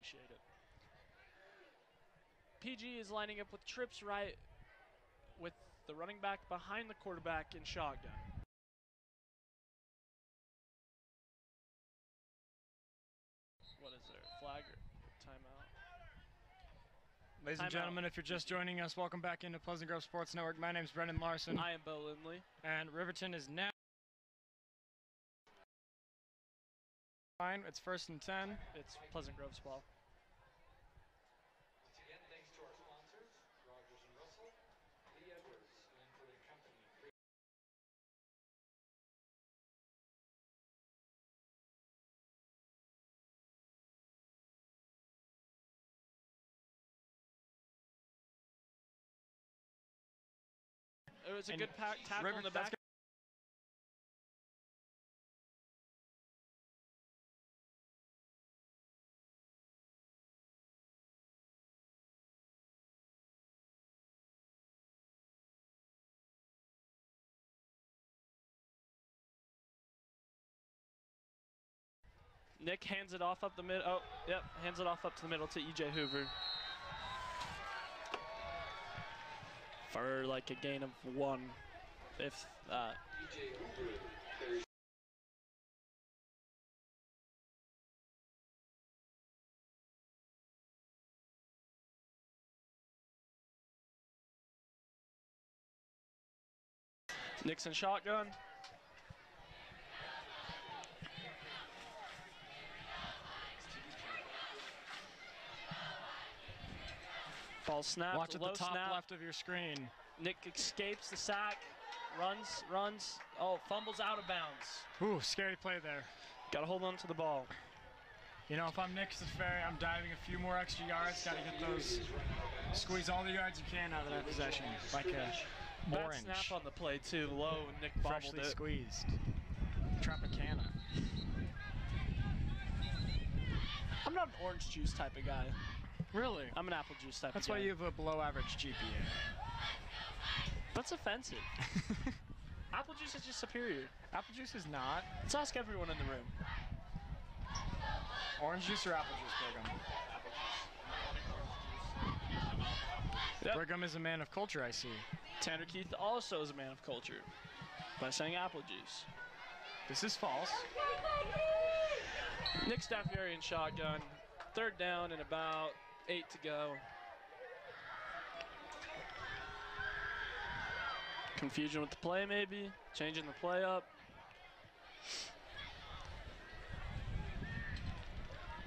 appreciate it. PG is lining up with trips right with the running back behind the quarterback in shotgun. What is there? Flag or timeout? Ladies and gentlemen, if you're just joining us, welcome back into Pleasant Grove Sports Network. My name is Brendan Larson. I am Bo Lindley. And Riverton is now. It's 1st and 10. It's Pleasant Grove's ball. Once again, thanks to our sponsors, Rogers and Russell, Lee Edwards, Linford and Company. It was a good tackle in the back. Nick hands it off up the middle. Oh, yep, hands it off up to the middle to EJ Hoover. For like a gain of 1, if that. EJ Hoover carries. Nixon shotgun. Ball snapped. Watch at the top snap. left of your screen. Nick escapes the sack, runs. Oh, fumbles out of bounds. Ooh, scary play there. Got to hold on to the ball. You know, if I'm Nick Ferry, I'm diving a few more extra yards. Got to get those, squeeze all the yards you can out of that possession. Like a orange. Bad snap on the play too, low. Nick bobbled Freshly it. Squeezed. Tropicana. I'm not an orange juice type of guy. Really? I'm an apple juice type of guy. That's why you have a below average GPA. That's offensive. Apple juice is just superior. Apple juice is not. Let's ask everyone in the room. Orange juice or apple juice, Brigham? Yep. Brigham is a man of culture, I see. Tanner Keith also is a man of culture by saying apple juice. This is false. Nick Staffieri in shotgun. 3rd down and about 8 to go. Confusion with the play, maybe. Changing the play up.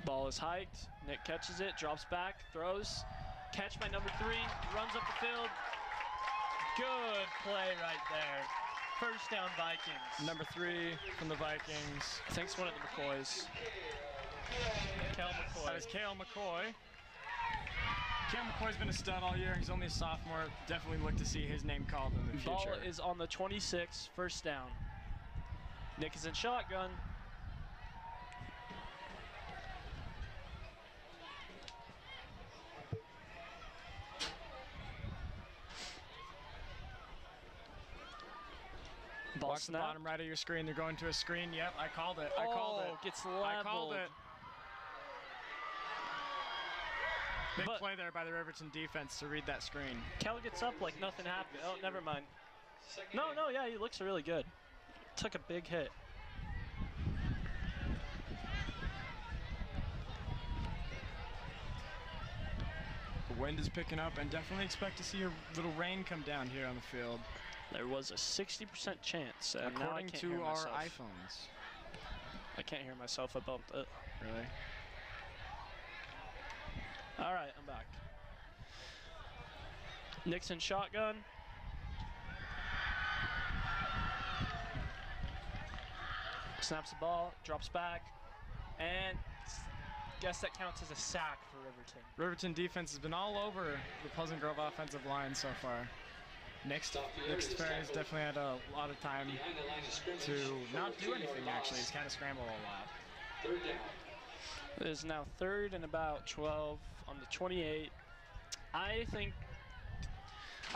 Ball is hiked. Nick catches it, drops back, throws. Catch by number 3, runs up the field. Good play right there. 1st down Vikings. Number 3 from the Vikings. I think it's one of the McCoys. Kel McCoy. That is Cale McCoy. Cale McCoy's been a stud all year. He's only a sophomore. Definitely look to see his name called in the future. Ball is on the 26, 1st down. Nick is in shotgun. Ball Watch snap. the bottom right of your screen. They're going to a screen. Yep, I called it. I called it. Gets leveled. I called it. Big But play there by the Riverton defense to read that screen. Kel gets up like nothing happened. Oh, never mind. No, yeah, he looks really good. Took a big hit. The wind is picking up, and definitely expect to see a little rain come down here on the field. There was a 60% chance. And now I According can't to hear our myself. iPhones. I can't hear myself. I bumped it. Really? All right, I'm back. Nixon shotgun. Snaps the ball, drops back, and guess that counts as a sack for Riverton. Riverton defense has been all over the Pleasant Grove offensive line so far. Next Ferry has definitely had a lot of time to not do anything, actually. He's kind of scrambled a lot. 3rd down. It is now 3rd and about 12 on the 28. I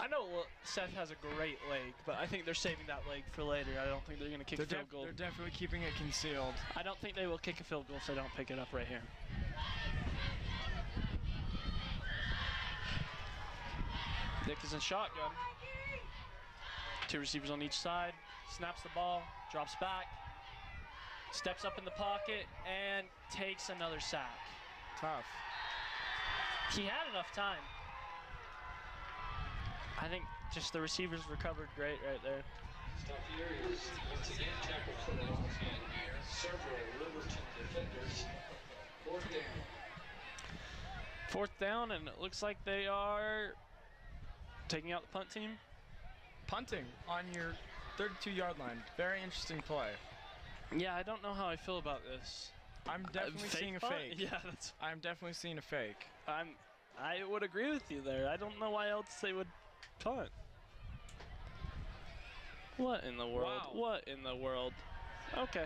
know Seth has a great leg, but I think they're saving that leg for later. I don't think they're going to kick a field goal. They're definitely keeping it concealed. I don't think they will kick a field goal if they don't pick it up right here. Nick is in shotgun. 2 receivers on each side. Snaps the ball, drops back, steps up in the pocket, and takes another sack. Tough. He had enough time. I think just the receivers recovered great right there. Stuff here is once again tackled for loss and several Riverton defenders. 4th down. 4th down, and it looks like they are taking out the punt team. Punting on your 32-yard line. Very interesting play. Yeah, I don't know how I feel about this. I'm definitely seeing a punt? fake. Yeah, that's. I'm definitely seeing a fake. I would agree with you there. I don't know why else they would punt. What in the world? Wow. What in the world? Okay.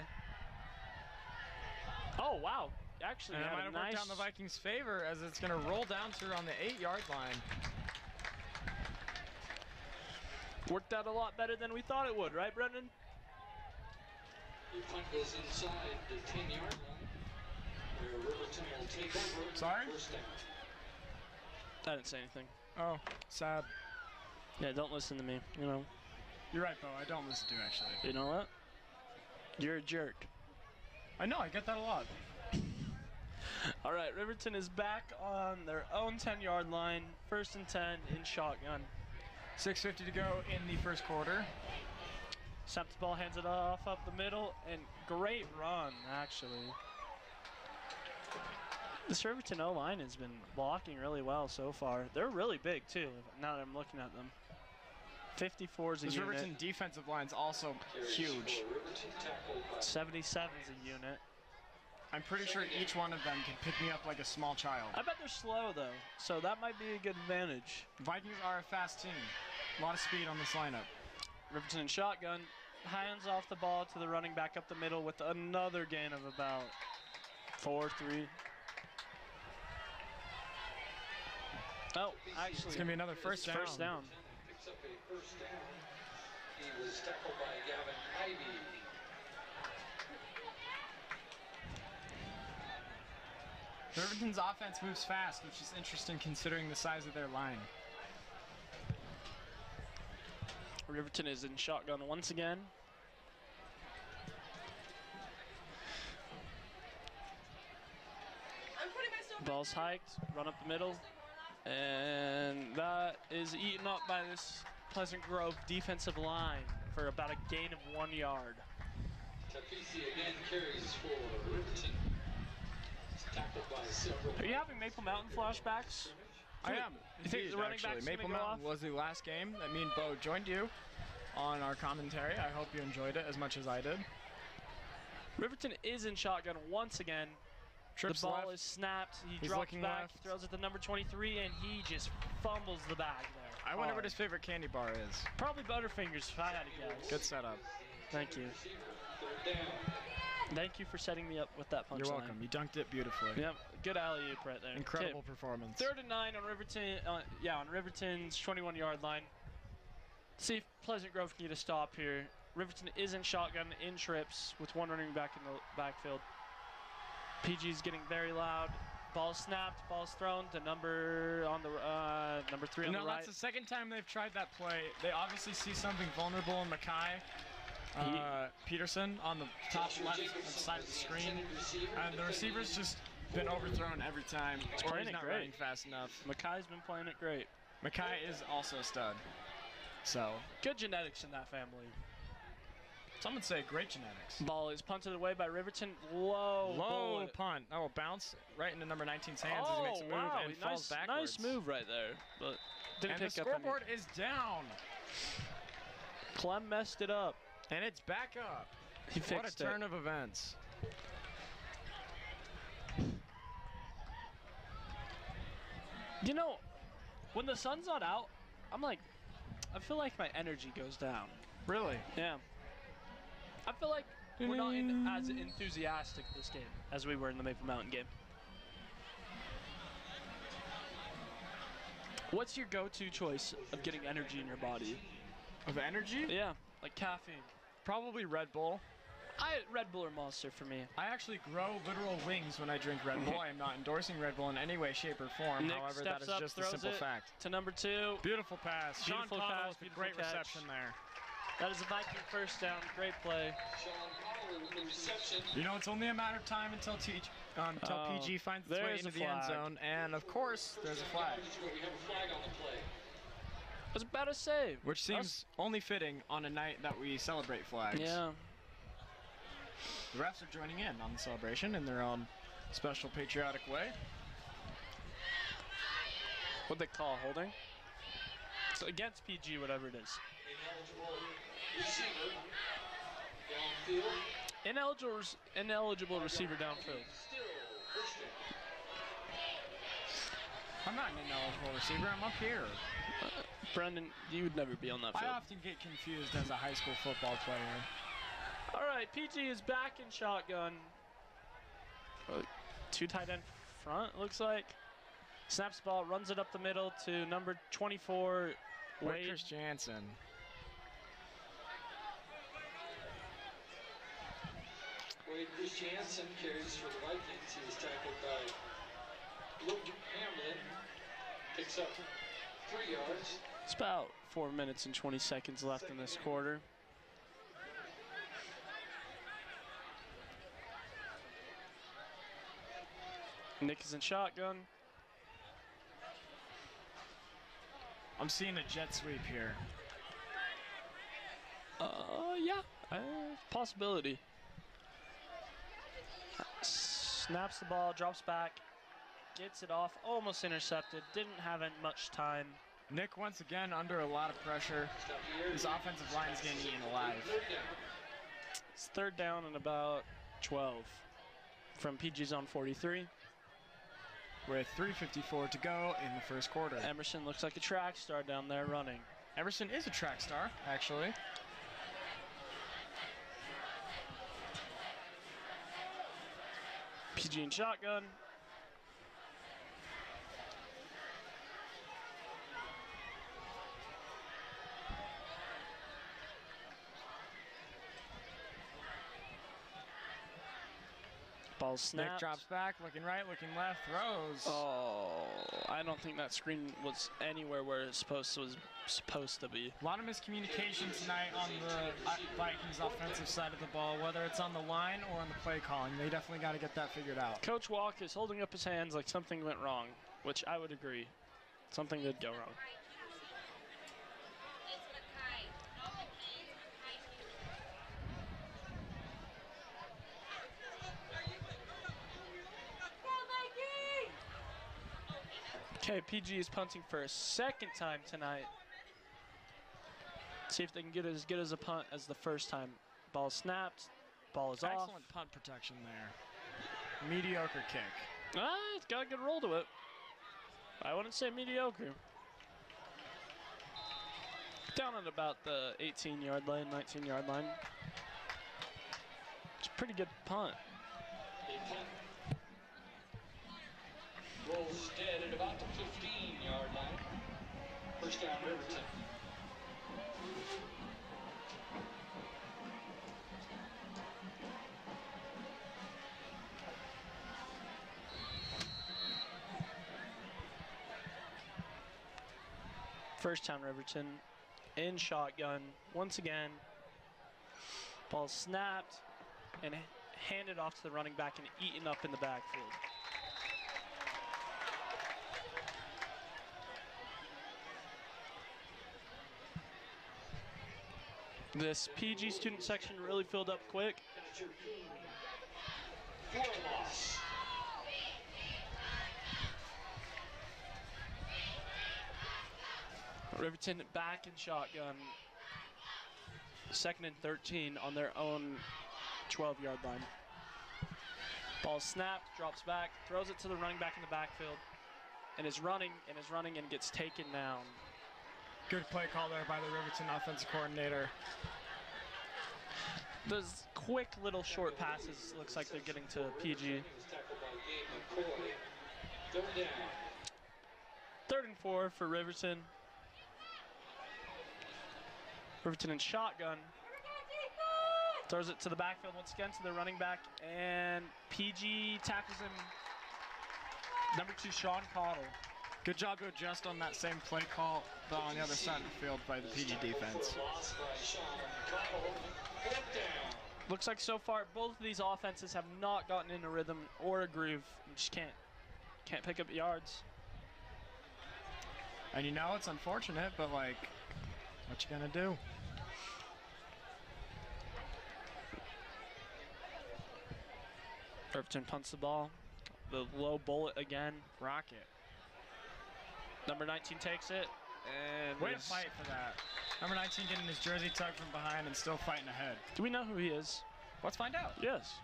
Oh wow! Actually, And it had might a have nice. worked out in the Vikings' favor as it's going to roll down to her on the 8-yard line. Worked out a lot better than we thought it would, right, Brendan? The punt goes inside the 10-yard line, where Riverton will take over. Sorry? 1st down. I didn't say anything. Oh, sad. Yeah, don't listen to me. You know. You're right, Bo. I don't listen to you, actually. You know what? You're a jerk. I know. I get that a lot. All right, Riverton is back on their own 10-yard line, 1st and 10 in shotgun. 6:50 to go in the first quarter. Snaps the ball, hands it off up the middle, and great run, actually. This Riverton O-line has been blocking really well so far. They're really big, too, now that I'm looking at them. 54 is a This unit. Riverton defensive line's also huge. 77 is a unit. I'm pretty sure each one of them can pick me up like a small child. I bet they're slow, though, so that might be a good advantage. Vikings are a fast team. A lot of speed on this lineup. Riverton in shotgun. Hands off the ball to the running back up the middle with another gain of about 4-3. Oh, actually, It's going to be another first down. First down. Picks up a 1st down. He was tackled by Gavin Ivey. Riverton's offense moves fast, which is interesting considering the size of their line. Riverton is in shotgun once again. Ball's hiked, run up the middle, and that is eaten up by this Pleasant Grove defensive line for about a gain of 1 yard. Tafisi again carries for Riverton. He's tackled by several. Are you having Maple Mountain flashbacks? I am. You think Indeed, the running actually. back's Maple gonna go Mountain off? was the last game that me and Bo joined you on our commentary. I hope you enjoyed it as much as I did. Riverton is in shotgun once again. Trips the ball left. is snapped. He He's drops looking back, left. throws it to number 23, and he just fumbles the bag there. I wonder what Hard. his favorite candy bar is. Probably Butterfingers, if I had to guess. Good setup. Thank you. 3rd down. Thank you for setting me up with that punchline. You're welcome. You dunked it beautifully. Yep, good alley-oop right there. Incredible Okay. performance. 3rd and 9 on Riverton. On Riverton's 21-yard line. See if Pleasant Grove can get a stop here. Riverton is in shotgun in trips with one running back in the backfield. PG's getting very loud. Ball snapped. Ball's thrown to number 3 on the right. That's the second time they've tried that play. They obviously see something vulnerable in Mackay. Peterson on the top left side of the screen. And the receiver's just been overthrown every time. Or playing he's it not great. running fast enough. Mackay's been playing it great. Mackay is also a stud. So, Good genetics in that family. some would say great genetics. Ball is punted away by Riverton. Low bullet. Punt. Oh, bounce right into number 19's hands as he makes a move wow. and falls backwards. Nice move right there. But didn't And the pick up any. scoreboard is down. Clem messed it up. And it's back up. He What a fixed turn it. of events. You know, when the sun's not out, I feel like my energy goes down. Really? Yeah. I feel like we're not as enthusiastic this game as we were in the Maple Mountain game. What's your go-to choice of getting energy in your body? Of energy? Yeah, like caffeine. Probably Red Bull. Red Bull or Monster for me. I actually grow literal wings when I drink Red Bull. I am not endorsing Red Bull in any way, shape, or form. Nick However, that steps is up, just a throws simple it fact. to number 2. Beautiful pass. Beautiful Sean Connell pass, with a beautiful great catch. reception there. That is a Viking first down. Great play. Sean Connolly with the reception. You know, it's only a matter of time until PG finds its way there's into a the end flag. zone, and of course, there's a flag, We have a flag on the play. I was about to say. which seems only fitting on a night that we celebrate flags. Yeah. The refs are joining in on the celebration in their own special patriotic way. What'd they call holding? It's against PG, whatever it is. Ineligible receiver. Downfield. Ineligible receiver downfield. Still first down. I'm not an ineligible receiver. I'm up here. Brendan, you would never be on that I field. often get confused as a high school football player. All right, PG is back in shotgun. 2 tight end front, looks like. Snaps the ball, runs it up the middle to number 24, Wade. Chris Jansen. Wade Chris Jansen carries for the Vikings. He was tackled by Luke Hamlin. Picks up 3 yards. It's about 4 minutes and 20 seconds left in this quarter. Nick is in shotgun. I'm seeing a jet sweep here. Yeah, possibility. Snaps the ball, drops back, gets it off, almost intercepted, didn't have much time. Nick once again under a lot of pressure. His offensive line's getting eaten alive. It's 3rd down and about 12 from PG zone 43. With 3:54 to go in the first quarter. Emerson looks like a track star down there running. Emerson is a track star, actually. PG in shotgun. Ball snapped. Nick drops back, looking right, looking left, throws. Oh, I don't think that screen was anywhere where it's supposed to be. A lot of miscommunication tonight on the Vikings offensive side of the ball, whether it's on the line or on the play calling. They definitely got to get that figured out. Coach Walk is holding up his hands like something went wrong, which I would agree. Something did go wrong. Okay, PG is punting for a 2nd time tonight. See if they can get as good as a punt as the first time. Ball snapped, ball is off. Excellent punt protection there. Mediocre kick. It's got a good roll to it. I wouldn't say mediocre. Down at about the 18-yard line, 19-yard line. It's a pretty good punt. Rolls dead at about the 15-yard line. First down, Riverton. First down, Riverton in shotgun once again. Ball snapped and handed off to the running back and eaten up in the backfield. This PG student section really filled up quick. For a loss. Riverton back in shotgun. 2nd and 13 on their own 12-yard line. Ball snapped, drops back, throws it to the running back in the backfield, and is running and gets taken down. Good play call there by the Riverton offensive coordinator. Those quick little short passes looks like they're getting to PG. He was tackled by Gabe McCoy. Third down. 3rd and 4 for Riverton. Riverton in shotgun. Throws it to the backfield once again to the running back, and PG tackles him. Number 2, Sean Cottle. Good job to adjust on that same play call, but on the other side of the field by the PG defense. Looks like so far both of these offenses have not gotten in a rhythm or a groove. You just can't pick up yards. And you know, it's unfortunate, but like, what you gonna do? Riverton punts the ball. The low bullet again. Rocket. Number 19 takes it. And way to fight for that. Number 19 getting his jersey tugged from behind and still fighting ahead. Do we know who he is? Let's find out. Yes.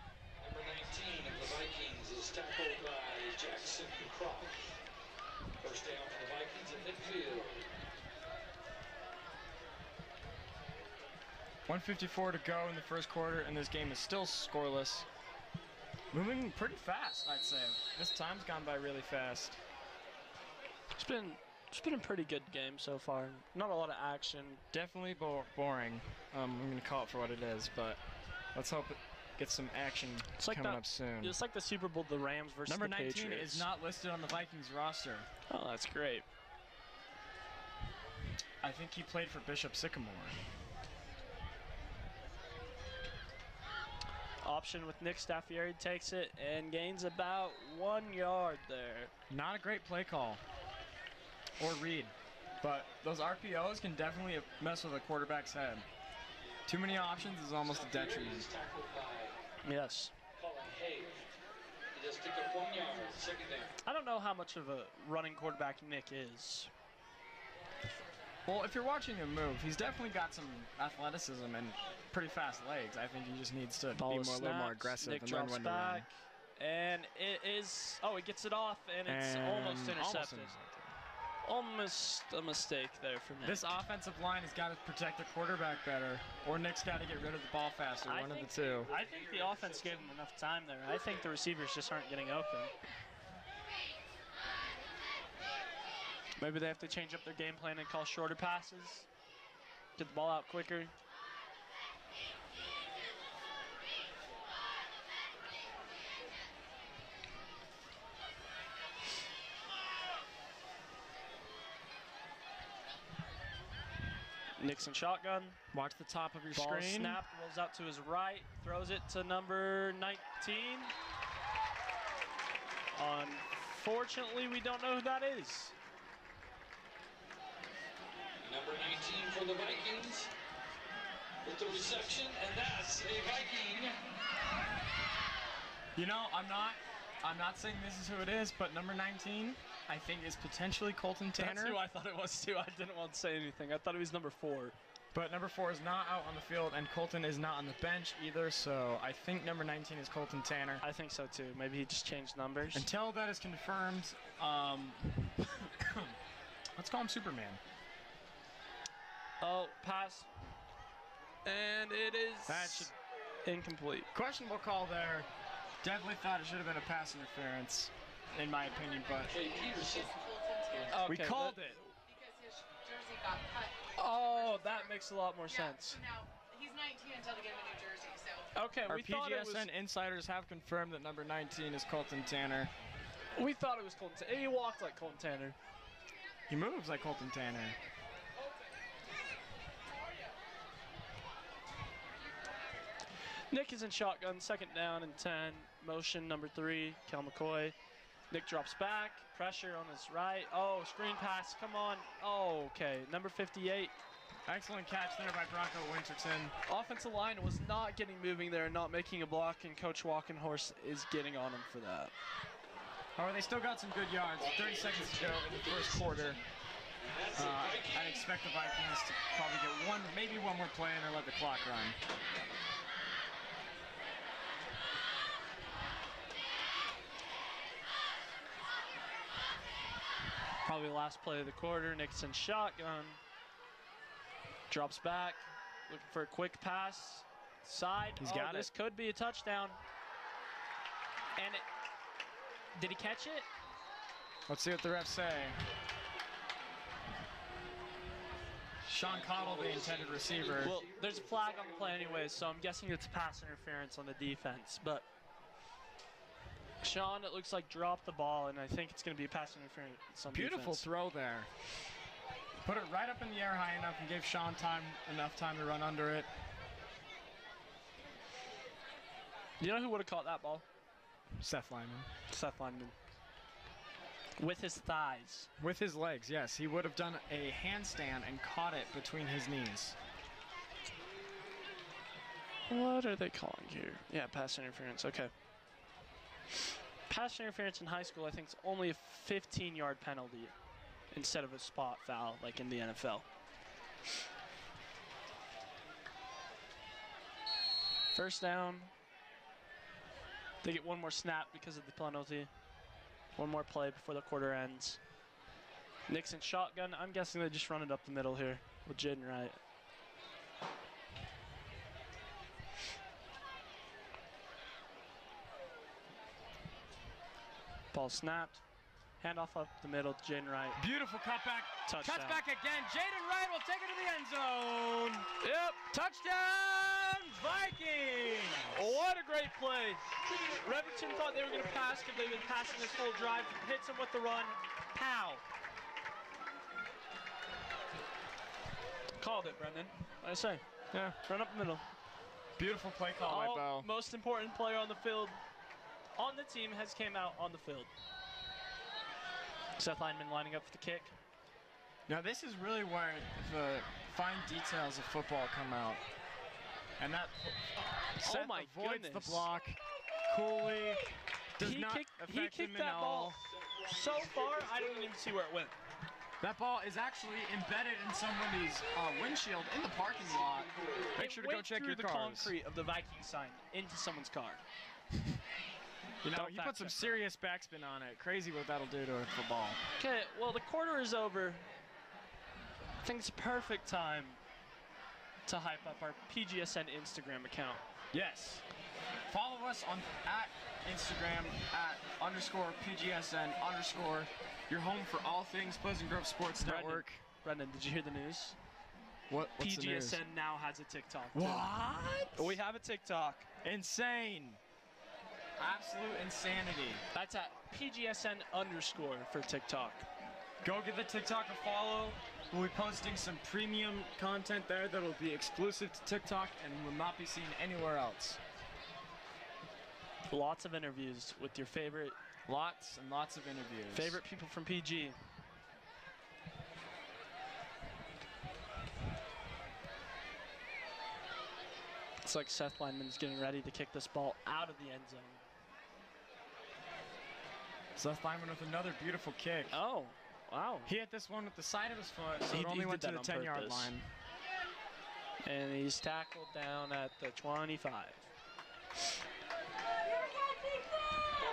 Number 19 of the Vikings is tackled by Jackson Croft. First down for the Vikings at midfield. 1:54 to go in the first quarter, and this game is still scoreless. Moving pretty fast, I'd say. This time's gone by really fast. It's been a pretty good game so far. Not a lot of action. Definitely boring. I'm gonna call it for what it is, but let's hope it gets some action coming up soon. It's like the Super Bowl, the Rams versus Number the 19 Patriots. is not listed on the Vikings roster. Oh, that's great. I think he played for Bishop Sycamore. Option with Nick Staffieri, takes it and gains about 1 yard there. Not a great play call or read, but those RPOs can definitely mess with a quarterback's head. Too many options is almost a detriment. Yes. He just picked up 1 yard, second down. I don't know how much of a running quarterback Nick is. Well, if you're watching him move, he's definitely got some athleticism and pretty fast legs. I think he just needs to be a little more aggressive Nick and learn when to run. back, and it is. Oh, he gets it off, and it's almost intercepted. Almost a mistake there for Nick. This offensive line has got to protect the quarterback better, or Nick's got to get rid of the ball faster. One of the two. I think the offense gave him enough time there. I think the receivers just aren't getting open. Maybe they have to change up their game plan and call shorter passes. Get the ball out quicker. Nixon shotgun. Watch the top of your Ball screen. snapped, rolls out to his right, throws it to number 19. Unfortunately, we don't know who that is. Number 19 for the Vikings with the reception, and that's a Viking. You know, I'm not saying this is who it is, but number 19, I think, is potentially Colton Tanner. That's who I thought it was too. I didn't want to say anything. I thought it was number 4. But number 4 is not out on the field, and Colton is not on the bench either, so I think number 19 is Colton Tanner. I think so too. Maybe he just changed numbers. Until that is confirmed, let's call him Superman. Oh, pass. And it is incomplete. Questionable call there. Definitely thought it should have been a pass interference, in my opinion, but Jay Peterson. Okay, we called it. Because his jersey got cut. Oh, that makes a lot more Yeah, sense. so now he's 19 until they get him a new jersey, so. Okay, Our we thought it was. PGSN insiders have confirmed that number 19 is Colton Tanner. We thought it was Colton Tanner. He walked like Colton Tanner. He moves like Colton Tanner. Nick is in shotgun, second down and 10. Motion number 3, Kel McCoy. Nick drops back, pressure on his right. Oh, screen pass, come on. Oh, okay, number 58. Excellent catch there by Bronco Winterton. Offensive line was not getting moving there and not making a block, and Coach Walkenhorst is getting on him for that. However, they still got some good yards. 30 seconds to go in the first quarter. I'd expect the Vikings to probably get maybe one more play, and then let the clock run. Probably last play of the quarter. Nixon shotgun. Drops back. Looking for a quick pass. Side. He's got This it. could be a touchdown. And did he catch it? Let's see what the refs say. Sean Cottle, the intended receiver. Well, there's a flag on the play anyway, so I'm guessing it's pass interference on the defense. But Sean, it looks like, dropped the ball, and I think it's going to be a pass interference on Beautiful defense. throw there. Put it right up in the air high enough and gave Sean enough time to run under it. You know who would have caught that ball? Seth Lyman. Seth Lyman. With his thighs. With his legs, yes. He would have done a handstand and caught it between his knees. What are they calling here? Yeah, pass interference. Okay. Pass interference in high school, I think, is only a 15-yard penalty instead of a spot foul like in the NFL. First down. They get one more snap because of the penalty. One more play before the quarter ends. Nixon shotgun. I'm guessing they just run it up the middle here with Jaden Wright. Ball snapped. Handoff up the middle to Jaden Wright. Beautiful cutback. Touchdown. Cuts back again. Jaden Wright will take it to the end zone. Yep. Touchdown, Vikings! What a great play. Riverton thought they were going to pass because they've been passing this whole drive. Hits him with the run. Pow. Called it, Brendan. What I say? Yeah. Run up the middle. Beautiful play call by Bo. Most important player on the field, on the team, has came out on the field. Seth Lyman lining up for the kick. Now this is really where the fine details of football come out. And that Seth my avoids goodness. the block coolly. Does He not kicked affect him that at ball all. so far, I didn't even see where it went. That ball is actually embedded in somebody's windshield in the parking lot. Make sure to go check your the cars. concrete of the Viking sign into someone's car. You know, Don't he fact put some check. serious backspin on it. Crazy what that'll do to a football. Okay, well, the quarter is over. I think it's a perfect time to hype up our PGSN Instagram account. Yes. Follow us on at Instagram @_PGSN_ your home for all things Pleasant Grove Sports Network. Brendan, did you hear the news? What's the news? PGSN now has a TikTok. too. What? We have a TikTok. Insane. Absolute insanity. That's at PGSN_ for TikTok. Go give the TikTok a follow. We'll be posting some premium content there that'll be exclusive to TikTok and will not be seen anywhere else. Lots of interviews with your favorite Lots and lots of interviews. favorite people from PG. It's like Seth Lyman's getting ready to kick this ball out of the end zone. Seth Lyman with another beautiful kick. Oh, wow. He hit this one with the side of his foot, so He- it only he went did to the that on 10-yard purpose. line. And he's tackled down at the 25. Ball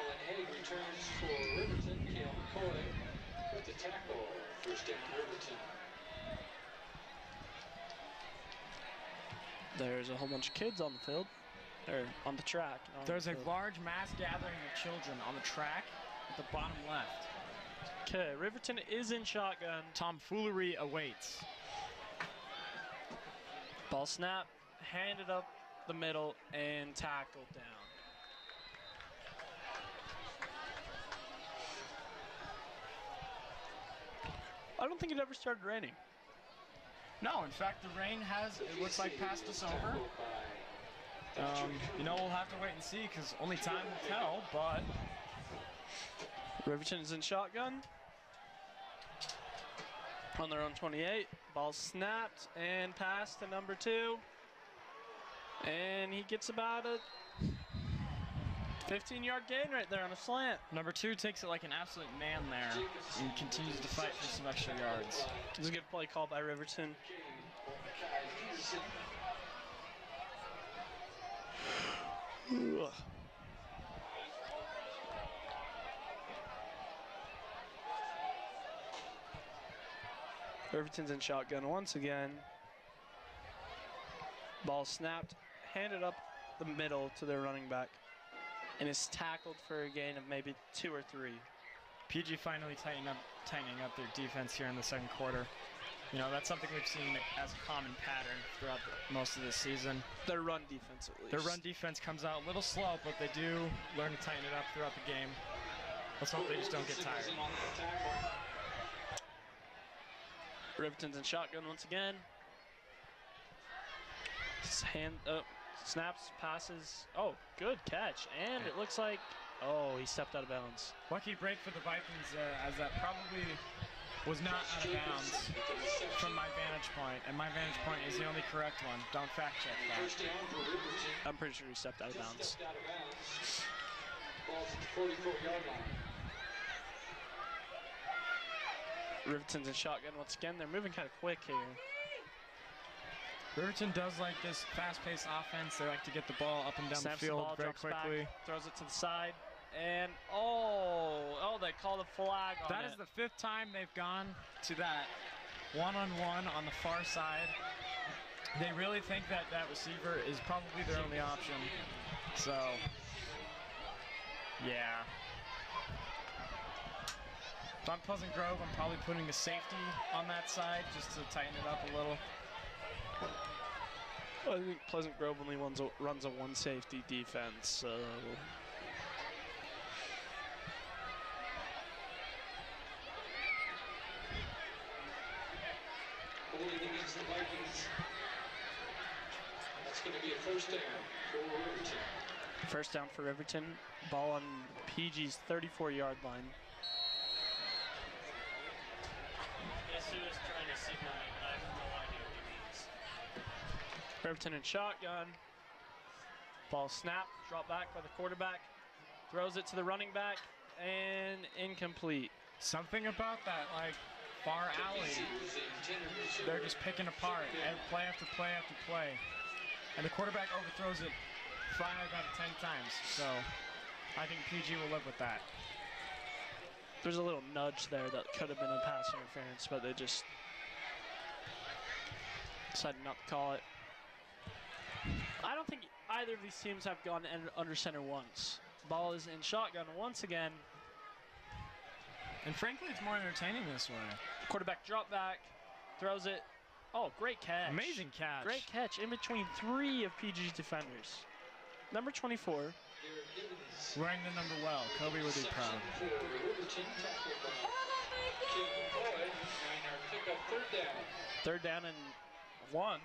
and Haig returns for Riverton. Cale McCoy with the tackle. First down, Riverton. There's a whole bunch of kids on the field, or on the track. not on There's the a field. large mass gathering of children on the track at the bottom left. Okay, Riverton is in shotgun. Tomfoolery awaits. Ball snap, handed up the middle, and tackled down. I don't think it ever started raining. No, in fact, the rain has, it looks like, passed us over. You know, we'll have to wait and see because only time will tell, but Riverton is in shotgun. On their own 28. Ball snapped and passed to number 2. And he gets about a 15-yard gain right there on a slant. number 2 takes it like an absolute man there and continues to fight for some extra yards. It was a good play call by Riverton. Riverton's in shotgun once again. Ball snapped, handed up the middle to their running back, and is tackled for a gain of maybe 2 or 3. PG finally tightening up their defense here in the second quarter. You know, that's something we've seen as a common pattern throughout most of this season. Their run defense, at least. Their run defense comes out a little slow, but they do learn to tighten it up throughout the game. Let's hope they just don't get tired. Riverton's in shotgun once again. Snaps, passes. Oh, good catch. And it looks like, oh, he stepped out of bounds. Lucky break for the Vikings there, as that probably was not out of bounds from my vantage point. And my vantage point is the only correct one. Don't fact check that. I'm pretty sure he stepped out of bounds. Ball's at the 44-yard line. Riverton's in shotgun once again. They're moving kind of quick here. Riverton does like this fast-paced offense. They like to get the ball up and down Snaps the field ball, very drops quickly. back, throws it to the side, and oh, they called a flag on That is the 5th time they've gone to that one-on-one on the far side. They really think that that receiver is probably their only option. So, yeah. If I'm Pleasant Grove, I'm probably putting a safety on that side just to tighten it up a little. I think Pleasant Grove only runs a one safety defense, so. Holding against the Vikings. That's going to be a first down for Riverton. First down for Riverton. Ball on PG's 34-yard line. Jesus trying to signal me, but I have no idea what he means. Riverton in shotgun. Ball snap, drop back by the quarterback. Throws it to the running back, and incomplete. Something about that, like, far alley, they're just picking apart play after play after play. And the quarterback overthrows it 5 out of 10 times. So I think PG will live with that. There's a little nudge there that could have been a pass interference, but they just decided not to call it. I don't think either of these teams have gone under center once. Ball is in shotgun once again. And frankly, it's more entertaining this way. Quarterback drop back, throws it. Oh, great catch. Amazing catch. Great catch in between 3 of PG's defenders. Number 24. Wearing the number well. Kobe would be proud. Third down and 1.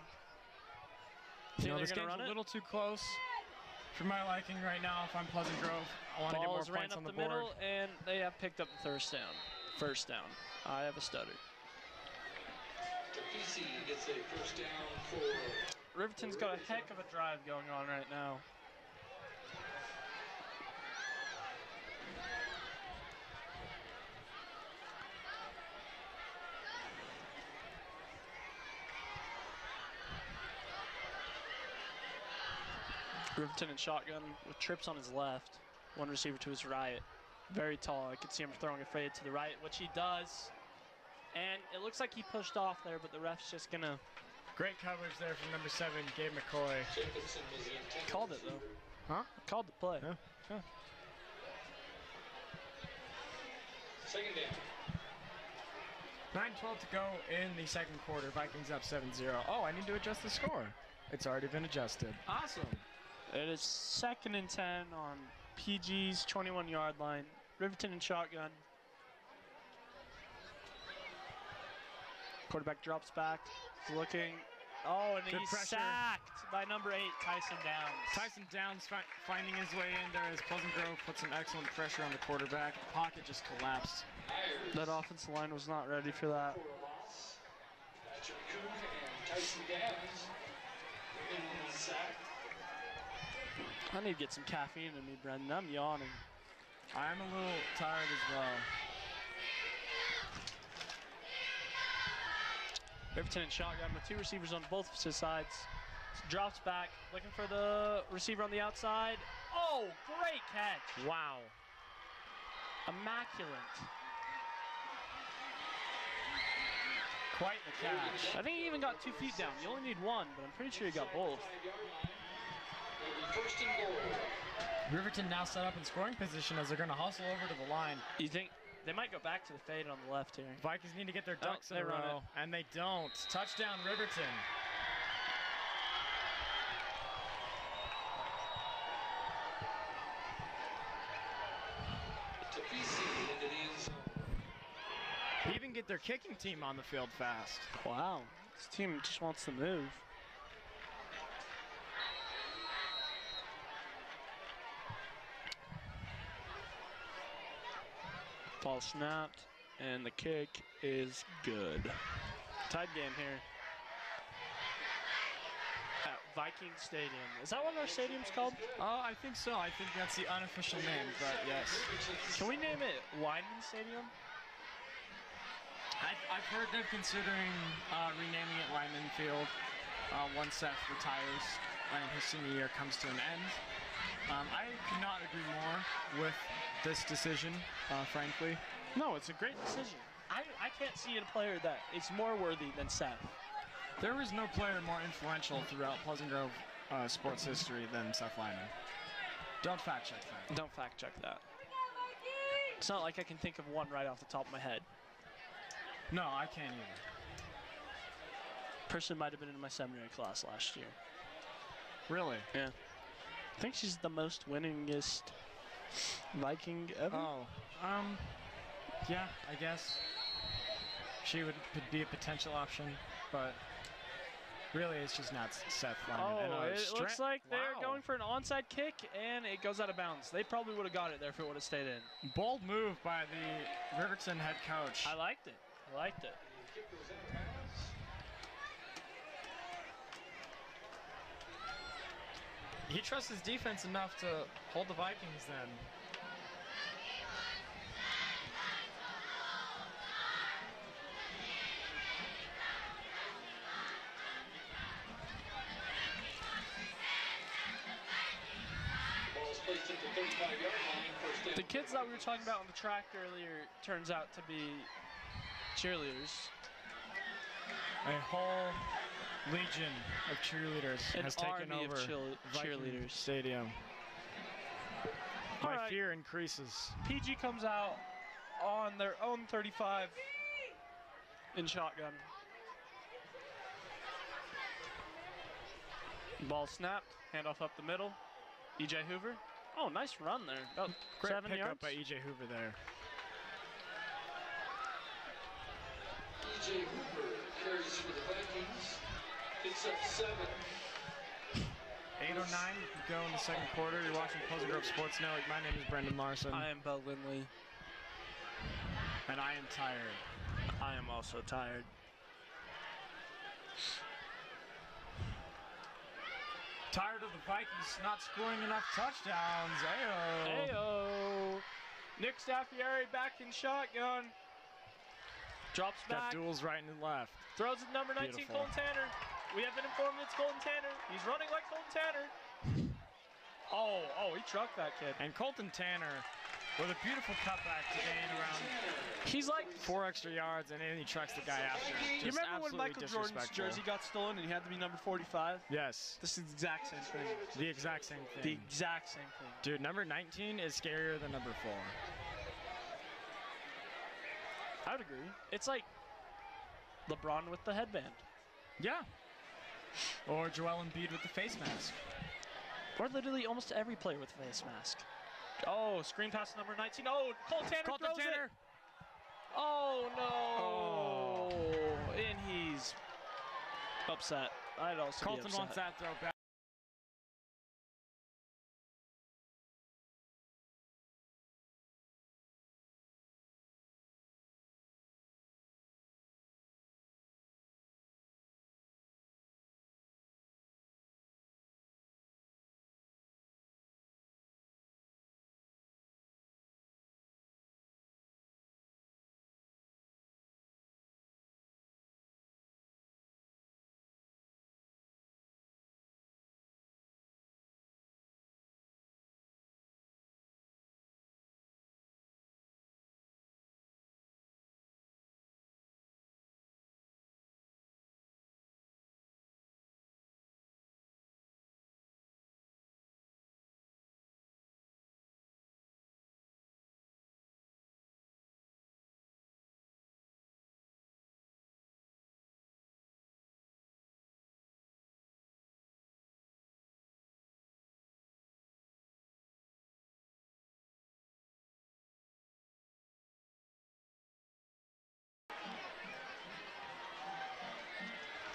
You know, this they're game's gonna run a little too close for my liking right now. If I'm Pleasant Grove, I want to get Ball more is ran points up on the the board. middle, and they have picked up the first down. First down. I have a stutter. PC gets a first down for Riverton's got a heck of a drive going on right now. Riverton in shotgun with trips on his left. One receiver to his right. Very tall. I could see him throwing a fade to the right, which he does. And it looks like he pushed off there, but the ref's just gonna Great coverage there from number 7, Gabe McCoy. Jacobson was the intended called it though. Huh? Called the play. Yeah. second down. 9:12 to go in the second quarter. Vikings up 7-0. Oh, I need to adjust the score. It's already been adjusted. Awesome. It is 2nd and 10 on PG's 21-yard line. Riverton in shotgun. Quarterback drops back. He's looking. Oh, and Good he's pressure. sacked by number 8, Tyson Downs. Tyson Downs finding his way in there as Pleasant Grove puts some excellent pressure on the quarterback. The pocket just collapsed. That offensive line was not ready for that. For a loss. Patrick Cook and Tyson Downs in on the sack. I need to get some caffeine in me, Brendan. I'm yawning. I'm a little tired as well. Riverton in shotgun with 2 receivers on both of his sides. Drops back, looking for the receiver on the outside. Oh, great catch. Wow. Immaculate. Quite the catch. I think he even got 2 feet down. You only need 1, but I'm pretty sure he got both. First and goal. Riverton now set up in scoring position as they're going to hustle over to the line. You think They might go back to the fade on the left here. Vikings need to get their ducks in they a run row, and they don't. Touchdown, Riverton. Tafisi into the end zone. They even get their kicking team on the field fast. Wow. This team just wants to move. Ball snapped, and the kick is good. Tied game here at Viking Stadium. Is that what our stadium's called? I think so. I think that's the unofficial name, but yes. Can we name it Lyman Stadium? I've heard they're considering renaming it Lyman Field once Seth retires and his senior year comes to an end. I could not agree more with this decision, frankly. No, it's a great decision. I can't see a player that is more worthy than Seth. There is no player more influential throughout Pleasant Grove sports history than Seth Lyman. Don't fact check that. Don't fact check that. It's not like I can think of one right off the top of my head. No, I can't either. Person might have been in my seminary class last year. Really? Yeah. I think she's the most winningest Viking ever. Oh, yeah, I guess she would be a potential option, but really it's just not Seth Lyman. Oh, it looks like they're going for an onside kick, and it goes out of bounds. They probably would have got it there if it would have stayed in. Bold move by the Riverton head coach. I liked it. I liked it. He trusts his defense enough to hold the Vikings then. Ball's placed at the 35-yard line. First down. The kids that we were talking about on the track earlier turns out to be cheerleaders. A whole legion of cheerleaders An has taken army of over Viking cheerleaders. Stadium. All My right. fear increases. PG comes out on their own 35 in shotgun. Ball snapped, handoff up the middle. EJ Hoover. Oh, nice run there. About Great 7 pickup yards. by EJ Hoover there. E.J. Hooper carries for the Vikings. Picks up 7. 8:09 to go in the second quarter. You're watching Pleasant Grove Sports Network. My name is Brendan Larson. I am Bo Lindley. And I am tired. I am also tired. Tired of the Vikings not scoring enough touchdowns. Ayo. Ayo. Nick Staffieri back in shotgun. Drops Got back. duels right and left. Throws it number 19, Beautiful. Colton Tanner. We have been informed it's Colton Tanner. He's running like Colton Tanner. Oh, he trucked that kid. And Colton Tanner with a beautiful cutback to gain around He's like, 4 extra yards, and then he trucks the guy after. you Just remember when absolutely Michael Jordan's disrespectful. jersey got stolen and he had to be number 45? Yes, This is the exact same thing. the exact same The thing. exact same thing. Dude, number 19 is scarier than number 4. I would agree. It's like LeBron with the headband. Yeah. Or Joel Embiid with the face mask. Or literally almost every player with a face mask. Oh, screen pass number 19. Oh, Colton Tanner Colton throws Tanner. it. Oh, no. Oh. And he's upset. I'd also be Colton upset. wants that throw back.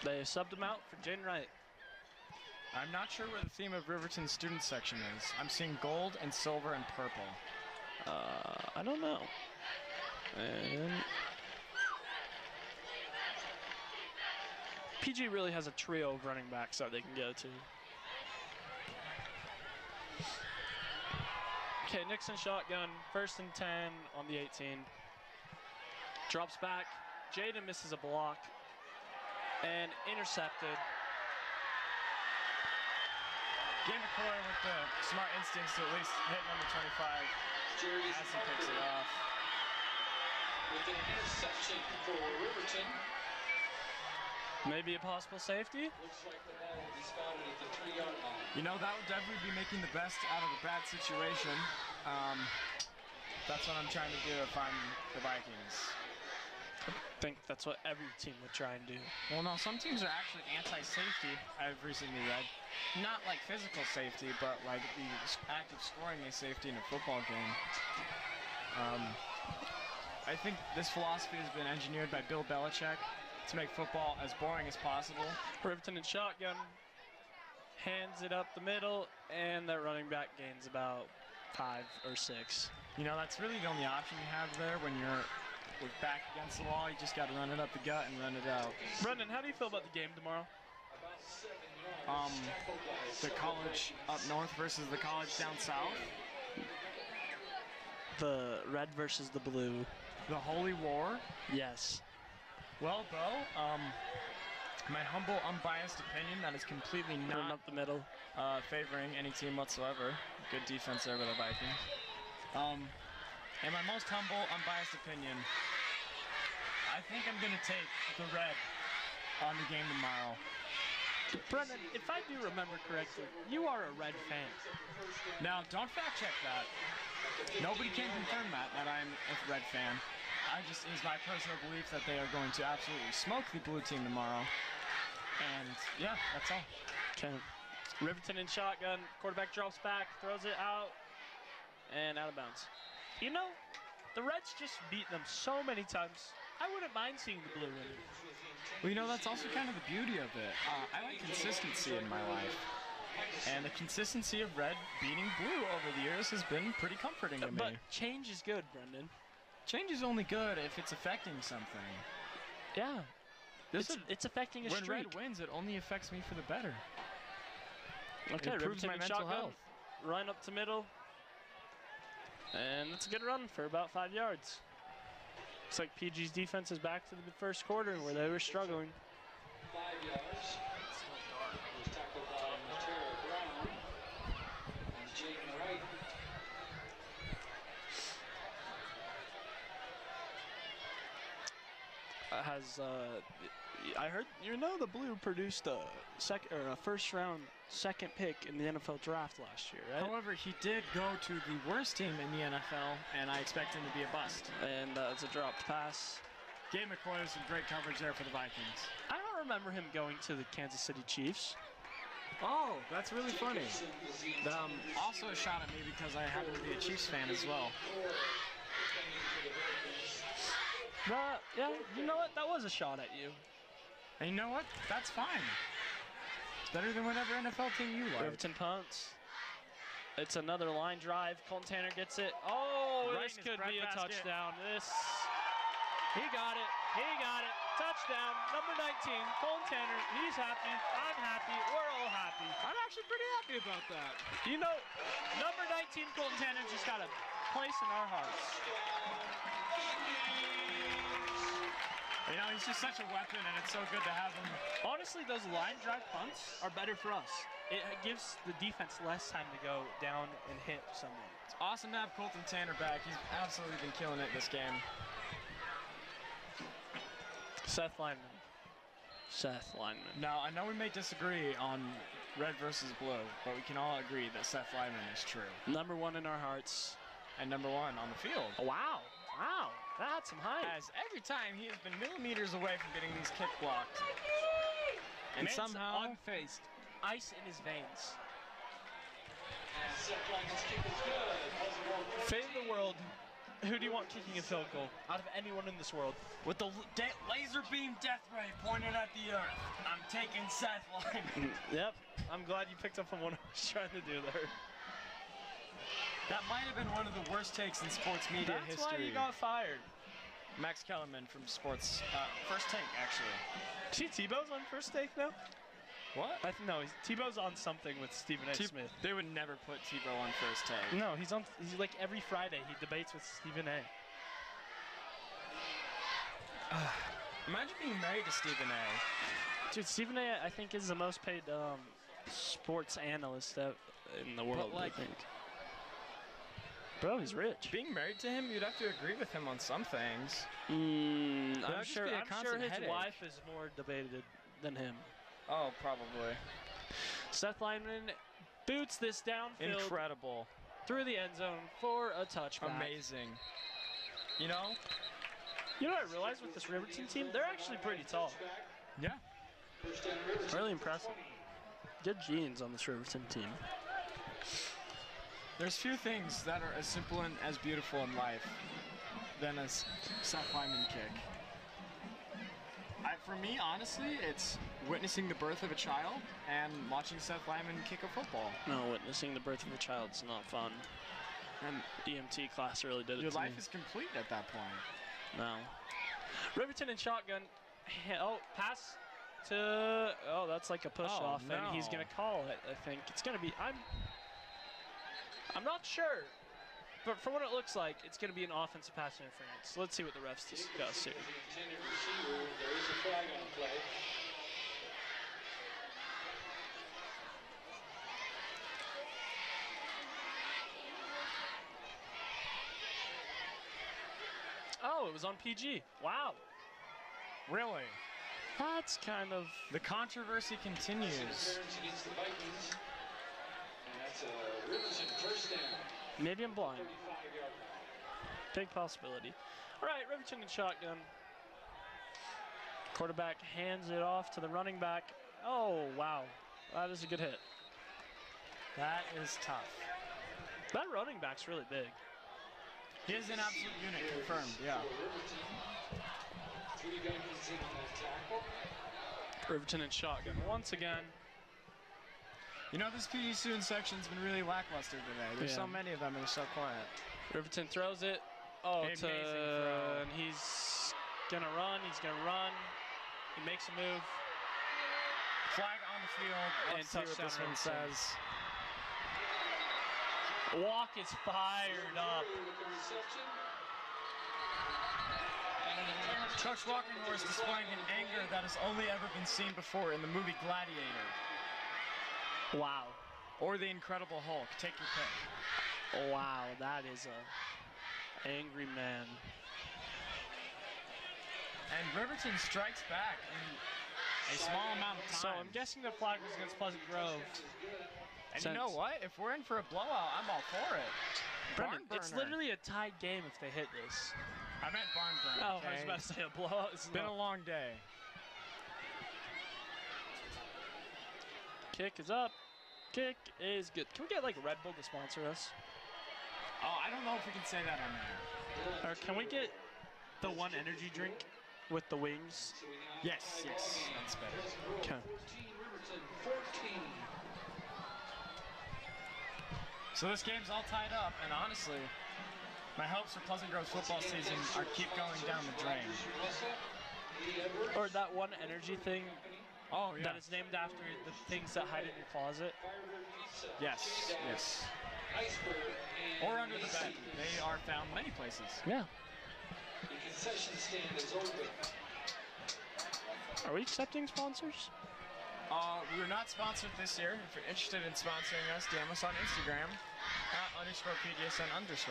They subbed him out for Jaden Wright. I'm not sure where the theme of Riverton's student section is. I'm seeing gold and silver and purple. I don't know. And PG really has a trio of running backs that they can go to. Okay, Nixon shotgun, 1st and 10 on the 18. Drops back. Jaden misses a block and intercepted. Game McCoy with the smart instincts to at least hit number 25 Jerry's as he picks it off. with an interception for Riverton. Maybe a possible safety. Looks like the ball will be spotted at the 3-yard line. You know, that would definitely be making the best out of a bad situation. That's what I'm trying to do if I'm the Vikings. I think that's what every team would try and do. Well, no, some teams are actually anti-safety, I've recently read. Not like physical safety, but like the act of scoring a safety in a football game. I think this philosophy has been engineered by Bill Belichick to make football as boring as possible. Riverton and shotgun. Hands it up the middle, and that running back gains about 5 or 6. You know, that's really the only option you have there when you're with back against the wall. You just got to run it up the gut and run it out. Brendan, how do you feel about the game tomorrow? The college up north versus the college down south. The red versus the blue. The Holy War. Yes. Well, Bo, my humble, unbiased opinion, that is completely Run not up the middle. favoring any team whatsoever. Good defense there by the Vikings. In my most humble, unbiased opinion, I think I'm going to take the red on the game tomorrow. Brendan, if I do remember correctly, you are a red fan. Now, don't fact check that. Nobody can confirm that I'm a red fan. It is my personal belief that they are going to absolutely smoke the blue team tomorrow. And yeah, that's all. Okay. Riverton in shotgun. Quarterback drops back, throws it out, and out of bounds. You know, the Reds just beat them so many times. I wouldn't mind seeing the blue win. Well, you know, that's also kind of the beauty of it. I like consistency in my life. And the consistency of red beating blue over the years has been pretty comforting to me. But change is good, Brendan. Change is only good if it's affecting something. Yeah. It's affecting a when streak. red wins, it only affects me for the better. Okay, it improves Riverton my in mental shotgun. health. Run up to middle. And it's a good run for about 5 yards. Looks like PG's defense is back to the first quarter where they were struggling. 5 yards. Was tackled by Tara Brown. And Jaden Wright. I heard, you know, the blue produced a first round second pick in the NFL draft last year, right? However, he did go to the worst team in the NFL, and I expect him to be a bust. And it's a dropped pass. Gabe McCoy with some great coverage there for the Vikings. I don't remember him going to the Kansas City Chiefs. Oh, that's really funny. Also a shot at me because I happen to be a Chiefs fan as well. Yeah, you know what? That was a shot at you. And you know what? That's fine. It's better than whatever NFL team you like. Riverton punts. It's another line drive. Colton Tanner gets it. Oh, Right this in his could be a breadbasket. touchdown. He got it. He got it. Touchdown. Number 19, Colton Tanner. He's happy. I'm happy. We're all happy. I'm actually pretty happy about that. You know, number 19, Colton Tanner just got a place in our hearts. You know, he's just such a weapon, and it's so good to have him. Honestly, those line drive punts are better for us. It gives the defense less time to go down and hit someone. It's awesome to have Colton Tanner back. He's absolutely been killing it this game. Seth Lineman. Now, I know we may disagree on red versus blue, but we can all agree that Seth Lyman is true. Number 1 in our hearts. And number 1 on the field. Wow. That's some height. As every time he has been millimeters away from getting these kick blocked. And Man's somehow unfazed. Ice in his veins. Seth Lyman's kick is good. Fate of the world. Who do you want kicking a field goal out of anyone in this world? With the laser beam death ray pointed at the earth, I'm taking Seth Lyman. Yep. I'm glad you picked up on what I was trying to do there. That might have been one of the worst takes in sports media That's history. why you got fired. Max Kellerman from Sports First Take, actually. See, Tebow's on First Take now? What? No, Tebow's on something with Stephen A. Smith. They would never put Tebow on First Take. No, he's like every Friday he debates with Stephen A. Imagine being married to Stephen A. Dude, Stephen A. I think is the most paid sports analyst in the world. like, I think. Bro, he's rich. Being married to him, you'd have to agree with him on some things. I'm sure his headache. wife is more debated than him. Oh, probably. Seth Lyman boots this downfield Incredible. through the end zone for a touchback. Amazing. You know? You know what I realized with this Riverton team? They're actually pretty tall. Yeah. Really impressive. Good genes on this Riverton team. There's few things that are as simple and as beautiful in life than a Seth Lyman kick. For me, honestly, it's witnessing the birth of a child and watching Seth Lyman kick a football. No, witnessing the birth of a child's not fun. And EMT class really did it Your to life me. is complete at that point. No. Riverton and shotgun. Oh, pass to... Oh, that's like a push-off, and he's going to call it, I think. It's going to be... I'm not sure, but for what it looks like, it's going to be an offensive pass interference. Let's see what the refs discuss here. There is a flag on play. Oh, it was on PG. Wow. Really? That's kind of... The controversy continues. Interference against the Vikings. And that's a Riverton first down. Maybe I'm blind. 35-yard line. Big possibility. All right, Riverton and shotgun. Quarterback hands it off to the running back. Oh, wow. That is a good hit. That is tough. That running back's really big. He is an absolute unit, confirmed, yeah. Three Vikings in on that tackle. Riverton and shotgun once again. You know, this PE student section's been really lackluster today. There's so many of them and they're so quiet. Riverton throws it. Oh, Amazing throw. and he's gonna run. He's gonna run. He makes a move. Flag on the field. And Let's see what touchdown this one Riverton. says. Walk is fired up. With the reception. Chuck Walkenhorst displaying an anger that has only ever been seen before in the movie Gladiator. Wow. Or The Incredible Hulk. Take your pick. Wow, that is a angry man. And Riverton strikes back in a small amount of So time. I'm guessing the flag was against Pleasant Grove. And you know what? If we're in for a blowout, I'm all for it. Brendan, Barn it's burner. literally a tied game if they hit this. I meant barn burner. Oh, okay? I was about to say a blowout. It's been a long day. Kick is up. Kick is good. Can we get like Red Bull to sponsor us? Oh, I don't know if we can say that on there. Or can we get the one energy drink with the wings? Yes, that's better. Okay. 14, Riverton 14. So this game's all tied up, and honestly, my hopes for Pleasant Grove's football season are keep going down the drain. Or that one energy thing Oh, yeah. that is named after the things that hide in your closet. Yes. Or under the bed. They are found many places. Yeah. The concession stand is open. Are we accepting sponsors? We're not sponsored this year. If you're interested in sponsoring us, DM us on Instagram @_PDSN_.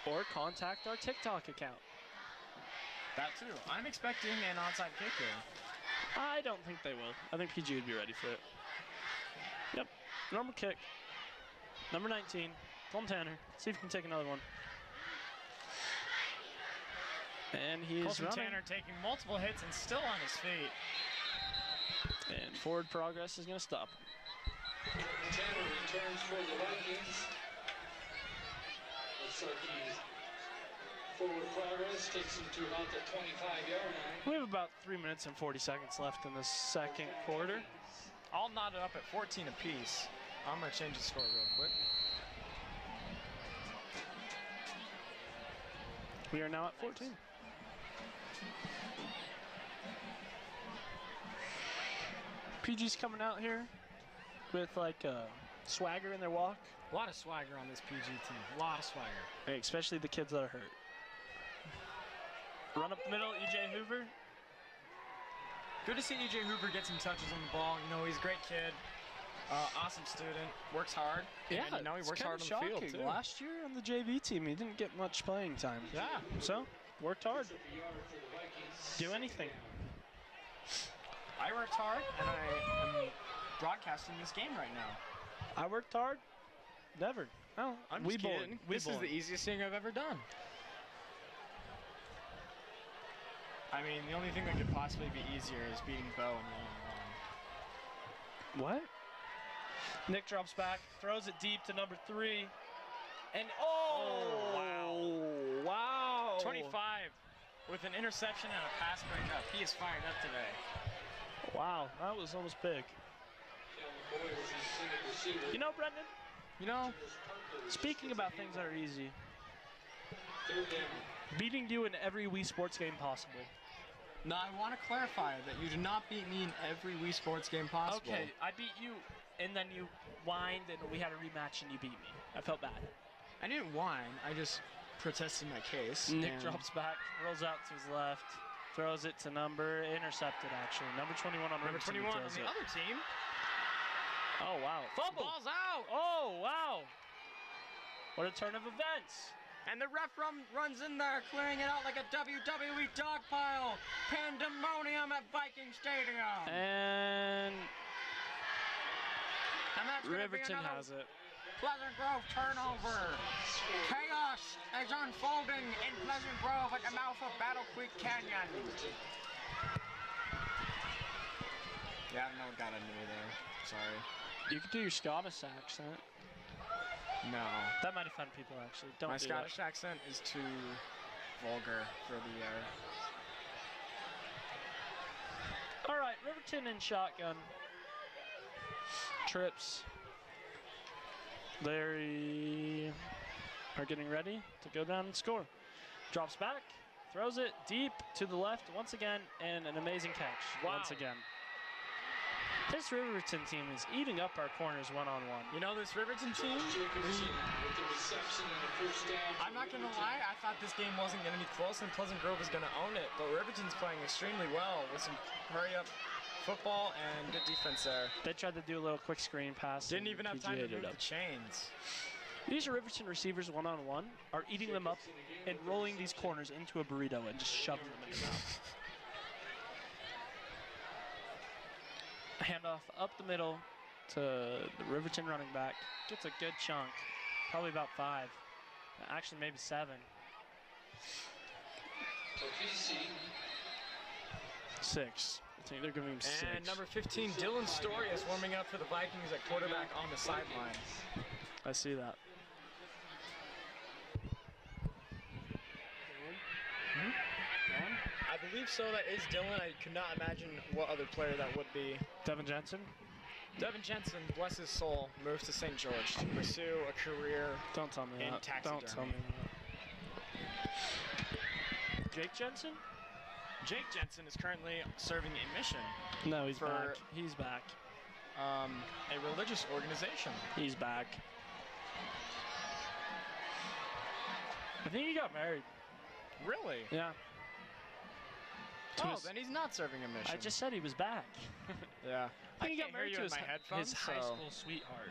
Or contact our TikTok account. That too. I'm expecting an onside kick here. I don't think they will. I think PG would be ready for it. Yep. Normal kick. Number 19. Colton Tanner. See if he can take another one. And he's Colton running. Tanner taking multiple hits and still on his feet. And forward progress is going to stop. Tanner returns for the Vikings. Sarkey's forward progress takes him to about the 25-yard line. We have about 3 minutes and 40 seconds left in the second quarter. All knotted up at 14 apiece. I'm going to change the score real quick. We are now at 14. PG's coming out here with like swagger in their walk. A lot of swagger on this PG team. A lot of swagger. Hey, especially the kids that are hurt. Run up the middle, EJ Hoover. Good to see EJ Hoover get some touches on the ball. You know, he's a great kid. Awesome student. Works hard. Yeah, and, you know, he works hard on the field, too. Last year on the JV team, he didn't get much playing time. Yeah. So, worked hard. Do anything. I worked hard, and I am broadcasting this game right now. I worked hard. Never. No, I'm just kidding. This is the easiest thing I've ever done. I mean, the only thing that could possibly be easier is beating Bo in the long run. What? Nick drops back, throws it deep to number 3. And wow. Wow. 25 with an interception and a pass breakup. He is fired up today. Wow, that was almost big. You know, Brendan, You know, speaking about things that are easy, beating you in every Wii Sports game possible. now I want to clarify that you did not beat me in every Wii Sports game possible. Okay, I beat you, and then you whined, and we had a rematch, and you beat me. I felt bad. I didn't whine. I just protested my case. Nick and drops back, rolls out to his left, throws it to intercepted actually. Number 21 on Number Riverton 21 on throws the it. other team. Oh, wow. Fumble! Ball's out! Oh, wow. What a turn of events. And the ref runs in there, clearing it out like a WWE dog pile. Pandemonium at Viking Stadium. And that's gonna be Riverton another has it. Pleasant Grove turnover. Chaos is unfolding in Pleasant Grove at the mouth of Battle Creek Canyon. Yeah, I don't know what got into me there. Sorry. You could do your Scottish accent. No. That might offend people, actually. Don't My do Scottish accent is too vulgar for the All right, Riverton in shotgun. Trips. They are getting ready to go down and score. Drops back, throws it deep to the left once again, and an amazing catch once again. This Riverton team is eating up our corners one-on-one. You know, this Riverton team, I'm not going to lie, I thought this game wasn't going to be close and Pleasant Grove was going to own it, but Riverton's playing extremely well with some hurry-up football and good defense there. They tried to do a little quick screen pass. Didn't even have time to PGA'd it move up. the chains. These Riverton receivers one-on-one are eating them up and rolling these corners into a burrito and just shoving them in the mouth. Handoff up the middle to the Riverton running back. Gets a good chunk, probably about 5. Actually, maybe 7. 6. I think they're giving him 6. And number 15, Dylan Story is warming up for the Vikings at quarterback on the sideline. I see that. I believe so, that is Dylan. I could not imagine what other player that would be. Devin Jensen? Devin Jensen, bless his soul, moves to St. George to pursue a career Don't tell me in that. taxidermy. Don't tell me that. Jake Jensen? Jake Jensen is currently serving a mission No, he's For- back. He's back. a religious organization. He's back. I think he got married. Really? Yeah. Oh, then he's not serving a mission. I just said he was back. Yeah. I think he got can't hear married you to in his, my headphones, his high so- school sweetheart.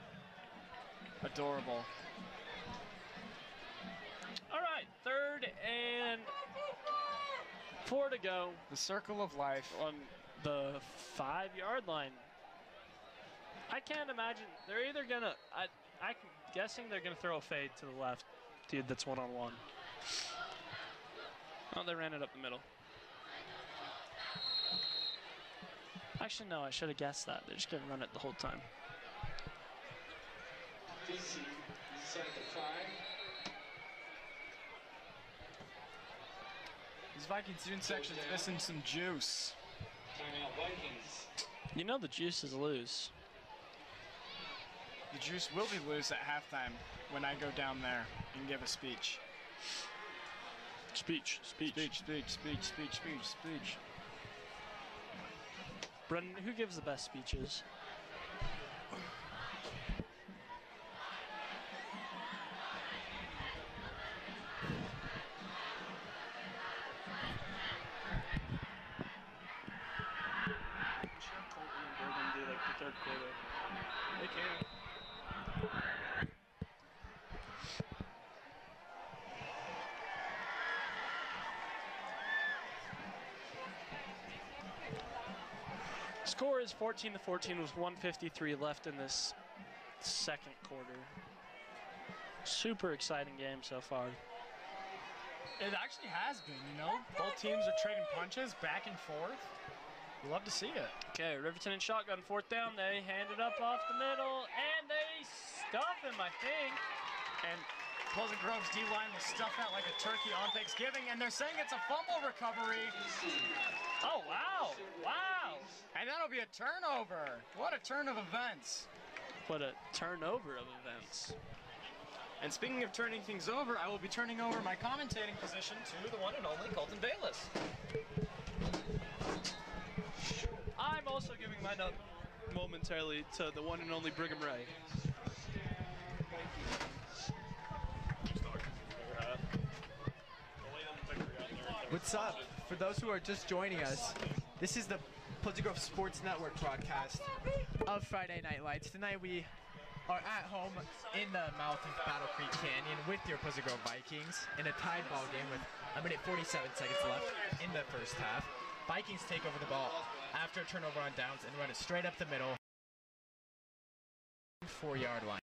Adorable. All right, 3rd and 4 to go The circle of life. on the 5-yard line. I can't imagine. They're either going to, I'm guessing they're going to throw a fade to the left. Dude, that's one-on-one. Oh, they ran it up the middle. Actually, no, I should have guessed that. They're just going to run it the whole time. DC inside the 5. This Viking student section's missing some juice. Timeout Vikings. You know the juice is loose. The juice will be loose at halftime when I go down there and give a speech. Speech. Speech. Brendan, who gives the best speeches? They can. Score is 14-14 with 1:53 left in this second quarter. Super exciting game so far. It actually has been, you know? Both teams are trading punches back and forth. We love to see it. Okay, Riverton and shotgun, fourth down. They hand it up off the middle, and they stuff him, I think. And Pleasant Grove's D-line will stuff that like a turkey on Thanksgiving, and they're saying it's a fumble recovery. Oh, wow. Wow. And that'll be a turnover. What a turn of events. What a turnover of events. And speaking of turning things over, I will be turning over my commentating position to the one and only Colton Bayless. I'm also giving mine up momentarily to the one and only Brigham Ray. What's up? For those who are just joining us, this is the Pleasant Grove Sports Network broadcast of Friday Night Lights. Tonight we are at home in the mouth of Battle Creek Canyon with your Pleasant Grove Vikings in a tied ball game with a minute 47 seconds left in the first half. Vikings take over the ball after a turnover on downs and run it straight up the middle, 4-yard line.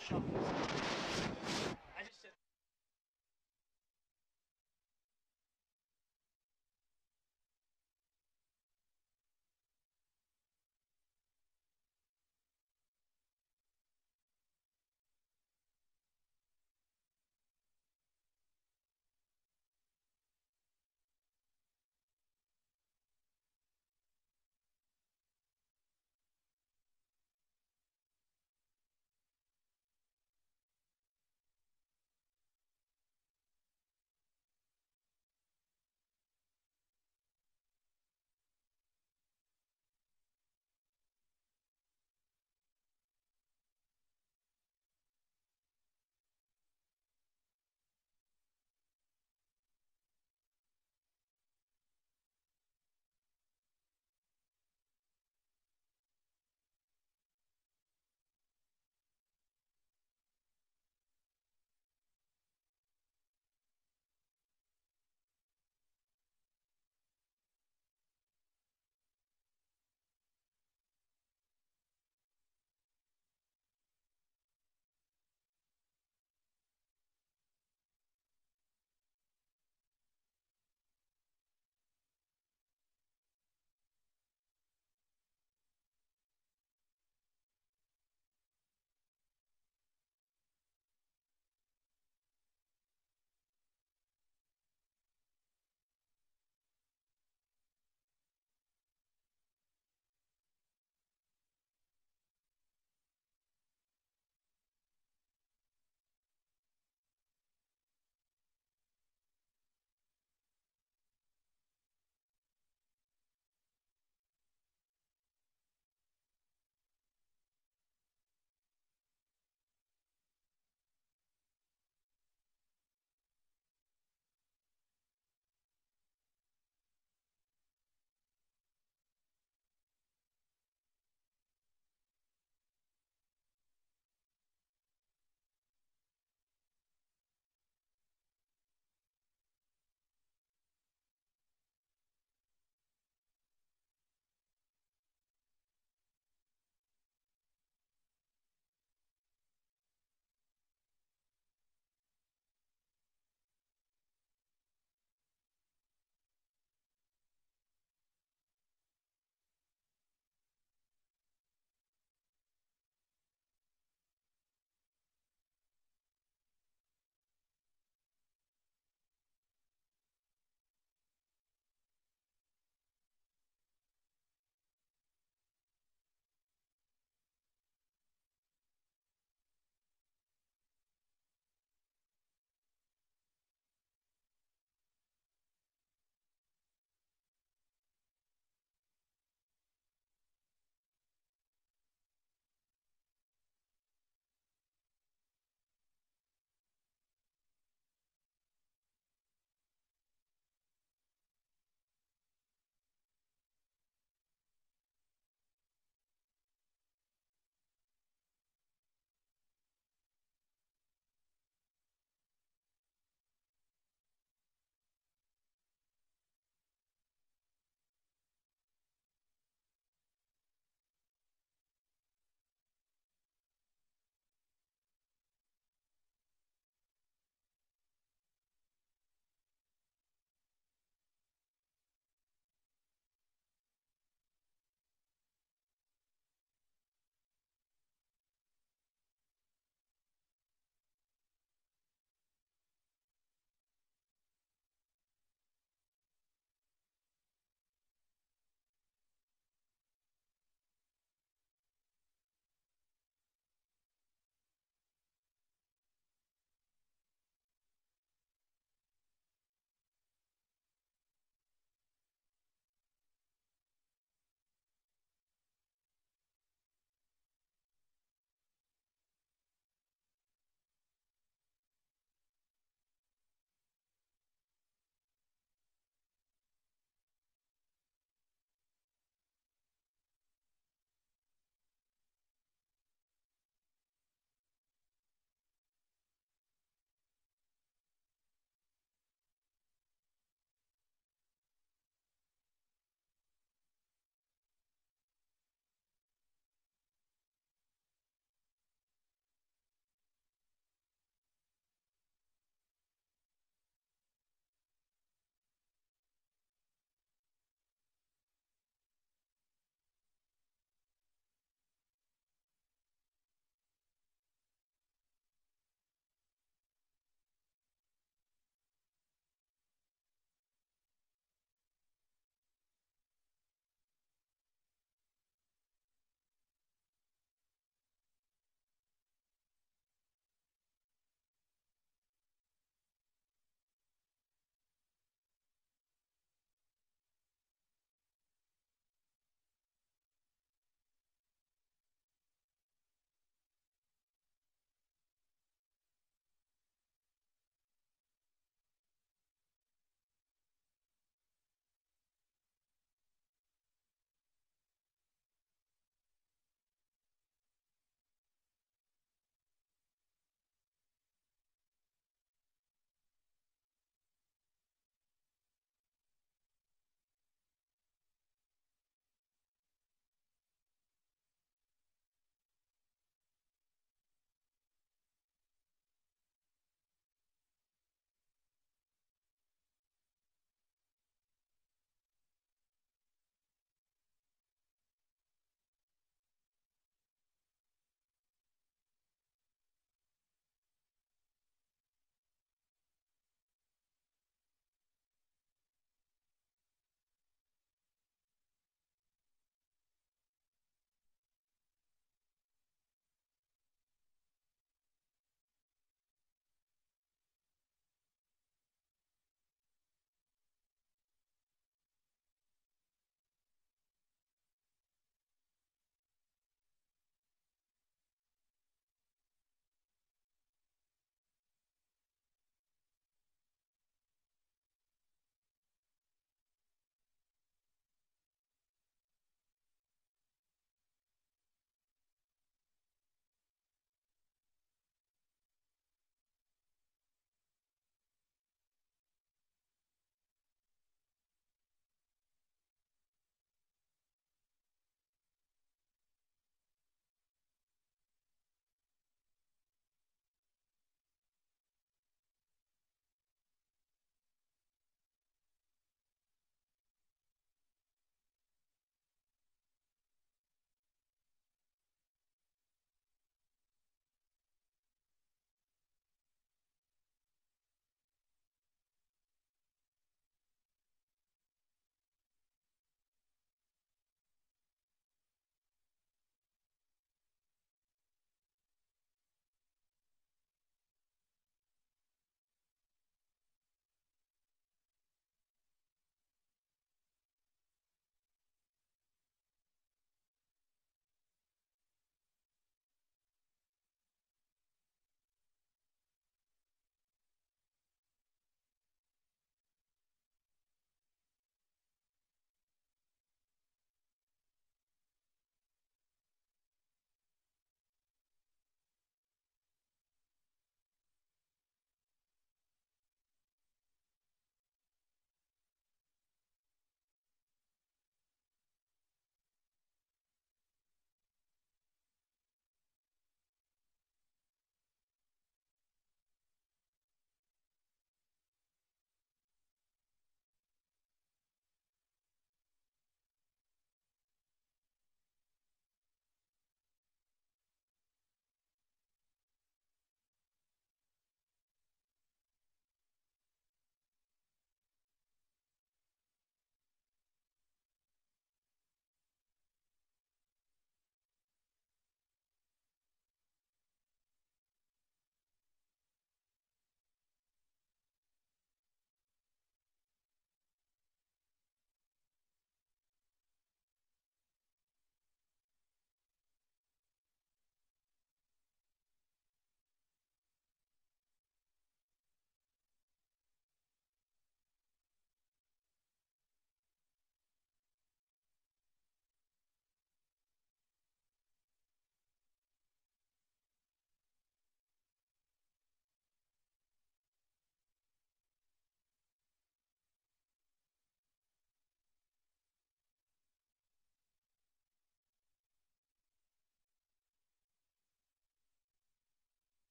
shuffles.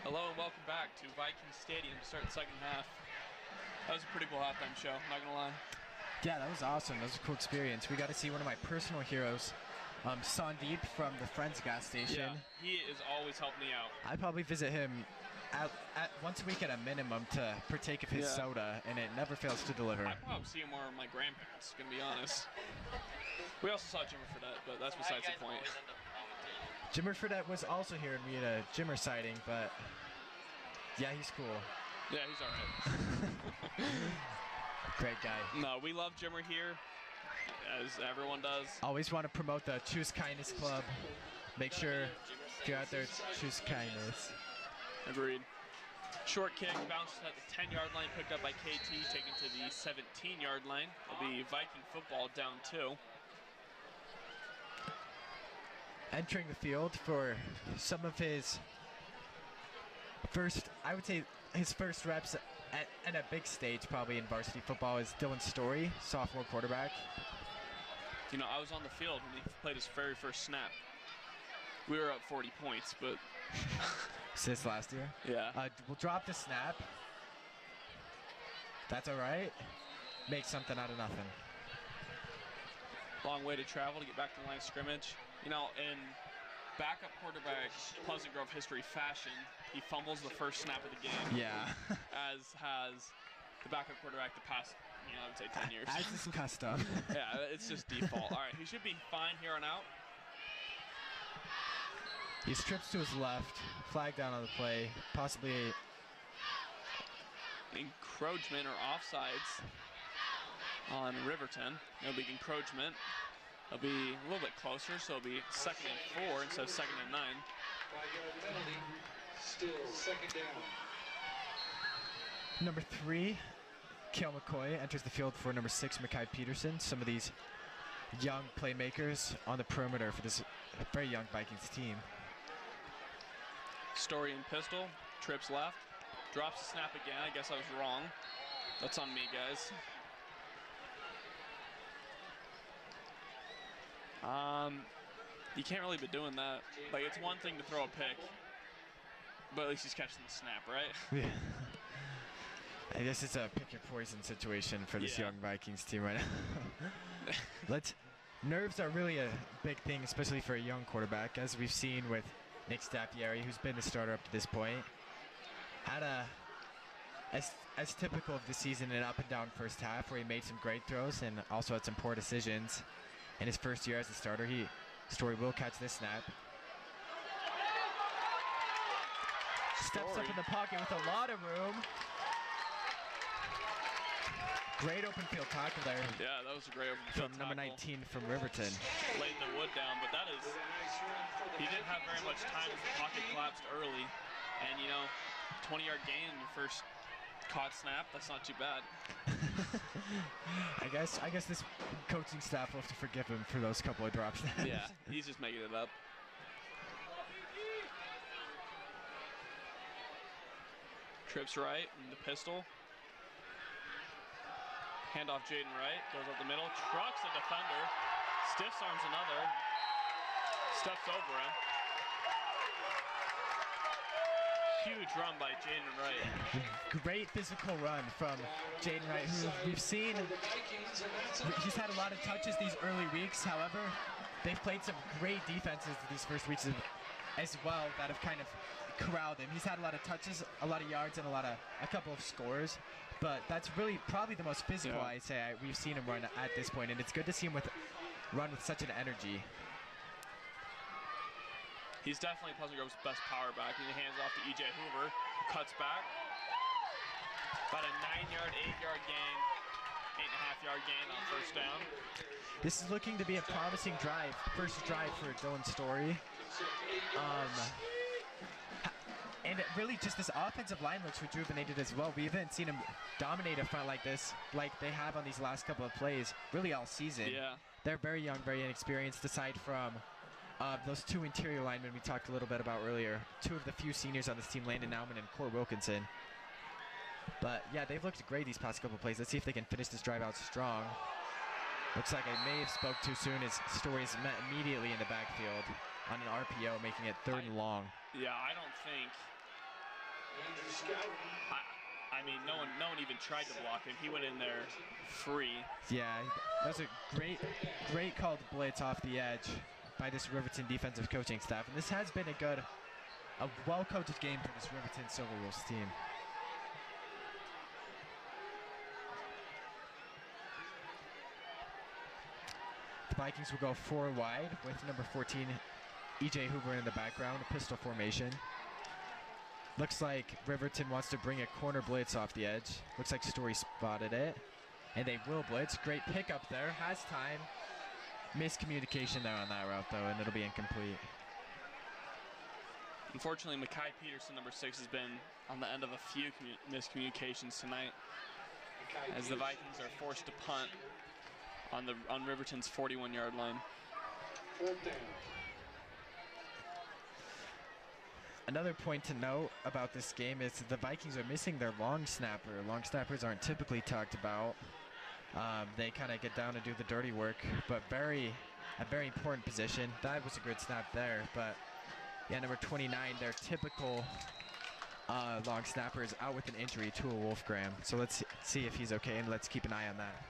Hello and welcome back to Viking Stadium to start the second half. That was a pretty cool halftime show, not gonna lie. Yeah, that was awesome. That was a cool experience. We got to see one of my personal heroes, Sandeep from the Friends gas station. Yeah, he is always helping me out. I probably visit him at once a week at a minimum to partake of his Yeah. soda, and it never fails to deliver. I probably see him more with my grandparents, gonna be honest. We also saw Jimmer Fredette, but that's besides the point. Jimmer Fredette was also here, and we had a Jimmer sighting, but yeah, he's cool. Yeah, he's alright. Great guy. No, we love Jimmer here, as everyone does. Always want to promote the Choose Kindness Club. Make sure if you're out there, choose kindness. Agreed. Short kick, bounced at the 10-yard line, picked up by KT, taken to the 17-yard line. It'll be Viking football down 2. Entering the field for some of his first, I would say his first reps at a big stage probably in varsity football is Dylan Story, sophomore quarterback. You know, I was on the field when he played his very first snap. We were up 40 points, but Since last year. yeah. We'll drop the snap. That's all right. Make something out of nothing. Long way to travel to get back to the line of scrimmage. You know, in backup quarterback Pleasant Grove history fashion, he fumbles the first snap of the game, Yeah. as has the backup quarterback the past, I would say 10 years. As is custom. Yeah, it's just default. All right, he should be fine here on out. He strips to his left, flag down on the play, possibly Encroachment or offsides on Riverton. It'll be encroachment. It'll be a little bit closer, so it'll be 2nd and 4 instead of 2nd and 9. 5-yard penalty, still second down. Number 3, Kale McCoy enters the field for number 6, Mackay Peterson. Some of these young playmakers on the perimeter for this very young Vikings team. Story and pistol, trips left, drops the snap again. I guess I was wrong. That's on me, guys. You can't really be doing that. Like, it's one thing to throw a pick, but at least he's catching the snap, right? Yeah. I guess it's a pick your poison situation for this Yeah. young Vikings team right now. Nerves are really a big thing, especially for a young quarterback, as we've seen with Nick Stappieri, who's been the starter up to this point. Had as typical of the season, an up and down first half where he made some great throws and also had some poor decisions. In his first year as a starter, Story will catch this snap. Steps up in the pocket with a lot of room. Great open field tackle there Yeah, that was a great open from field number tackle. 19 from Riverton. Laid the wood down, but that is, he didn't have very much time as the pocket collapsed early. And, 20-yard gain in your first caught snap, that's not too bad. I guess this coaching staff will have to forgive him for those couple of drops. Yeah, he's just making it up. Trips right, and the pistol. Handoff Jaden Wright, goes up the middle, trucks a defender, stiffs arms another, steps over him. Huge run by Jaden Wright. Great physical run from Jaden Wright, who we've seen. He's had a lot of touches these early weeks. However, they've played some great defenses these first weeks as well that have kind of corralled him. He's had a lot of touches, a lot of yards, and a couple of scores. But that's really probably the most physical, Yeah. I'd say, we've seen him run at this point, and it's good to see him run with such an energy. He's definitely Pleasant Grove's best power back. He hands off to EJ Hoover, who cuts back. About a 9-yard, 8-yard gain, 8.5-yard gain on first down. This is looking to be a promising drive, first drive for Dylan Story. And really just this offensive line looks rejuvenated as well. We haven't seen him dominate a front like this, like they have on these last couple of plays, really all season. Yeah. They're very young, very inexperienced, aside from those two interior linemen we talked a little bit about earlier. Two of the few seniors on this team, Landon Nauman and Core Wilkinson. But yeah, they've looked great these past couple of plays. Let's see if they can finish this drive out strong. Looks like I may have spoke too soon as Story's met immediately in the backfield on an RPO, making it 3rd and long. Yeah, I don't think Andrew Scout. I mean, no one even tried to block him. He went in there free. Yeah, that was a great call to blitz off the edge by this Riverton defensive coaching staff. And this has been a well-coached game for this Riverton Silver Wolves team. The Vikings will go 4 wide with number 14, EJ Hoover in the background, a pistol formation. Looks like Riverton wants to bring a corner blitz off the edge. Looks like Story spotted it. And they will blitz. Great pickup there. Has time. Miscommunication there on that route, though, and it'll be incomplete. Unfortunately, Mekhi Peterson, number 6, has been on the end of a few miscommunications tonight, as the Vikings are forced to punt on Riverton's 41-yard line. 4th down. Another point to note about this game is the Vikings are missing their long snapper. Long snappers aren't typically talked about. They kind of get down and do the dirty work, but a very important position. That was a good snap there, but yeah, number 29, their typical long snapper is out with an injury to a Wolfgram. So let's see if he's okay, and let's keep an eye on that.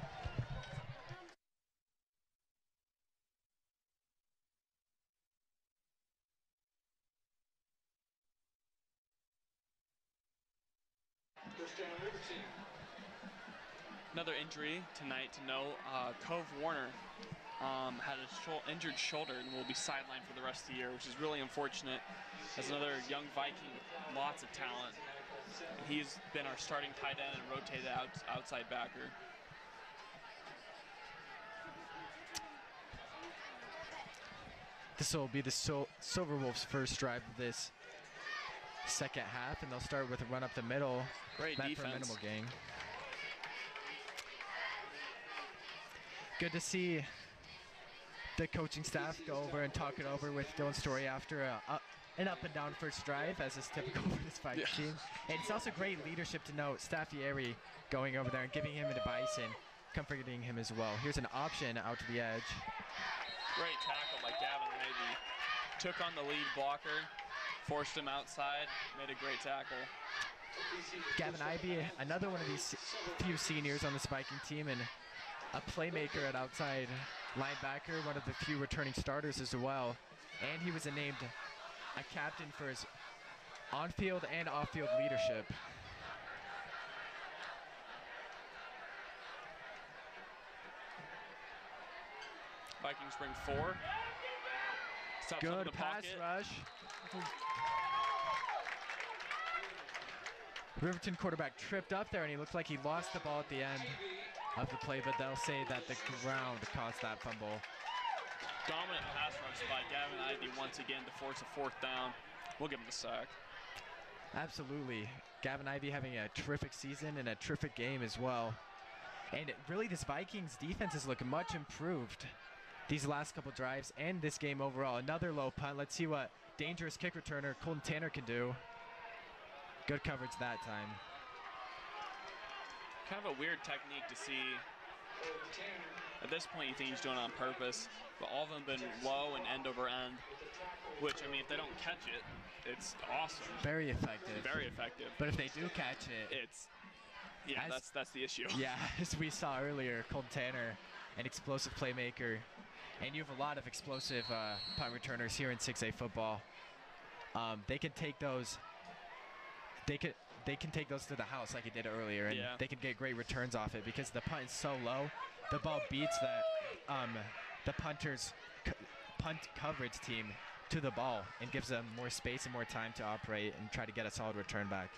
Another injury tonight to know. Cove Warner had a injured shoulder and will be sidelined for the rest of the year, which is really unfortunate. As another young Viking, lots of talent. He's been our starting tight end and rotated outside backer. This will be the Silver Wolves' first drive of this second half, and they'll start with a run up the middle. Great meant defense. for a minimal gain. Good to see the coaching staff go over and talk it over with Dylan Story after an up and down first drive, as is typical for this Vikings team. And it's also great leadership to note Staffieri going over there and giving him advice and comforting him as well. Here's an option out to the edge. Great tackle by Gavin Ivey. Took on the lead blocker, forced him outside, made a great tackle. Gavin Ivey, another one of these few seniors on this Viking team, and a playmaker at outside linebacker, one of the few returning starters as well. And he was named a captain for his on-field and off-field leadership. Vikings bring 4. Stops up in Good the pass pocket. rush. Riverton quarterback tripped up there, and he looked like he lost the ball at the end of the play, but they'll say that the ground caused that fumble. Dominant pass rush by Gavin Ivey once again to force a 4th down. We'll give him the sack. Absolutely. Gavin Ivey having a terrific season and a terrific game as well. And really, this Vikings defense is looking much improved these last couple drives and this game overall. Another low punt. Let's see what dangerous kick returner Colton Tanner can do. Good coverage that time. Kind of a weird technique to see. At this point, you think he's doing it on purpose, but all of them have been low and end over end, which, I mean, if they don't catch it, it's awesome. Very effective. Very effective. But if they do catch it, It's, yeah, that's the issue. yeah, as we saw earlier, Colton Tanner, an explosive playmaker, and you have a lot of explosive punt returners here in 6A football. They can take those. They can take those to the house like he did earlier, and Yeah. they can get great returns off it because the punt is so low. The ball beats the punter's punt coverage team to the ball and gives them more space and more time to operate and try to get a solid return back.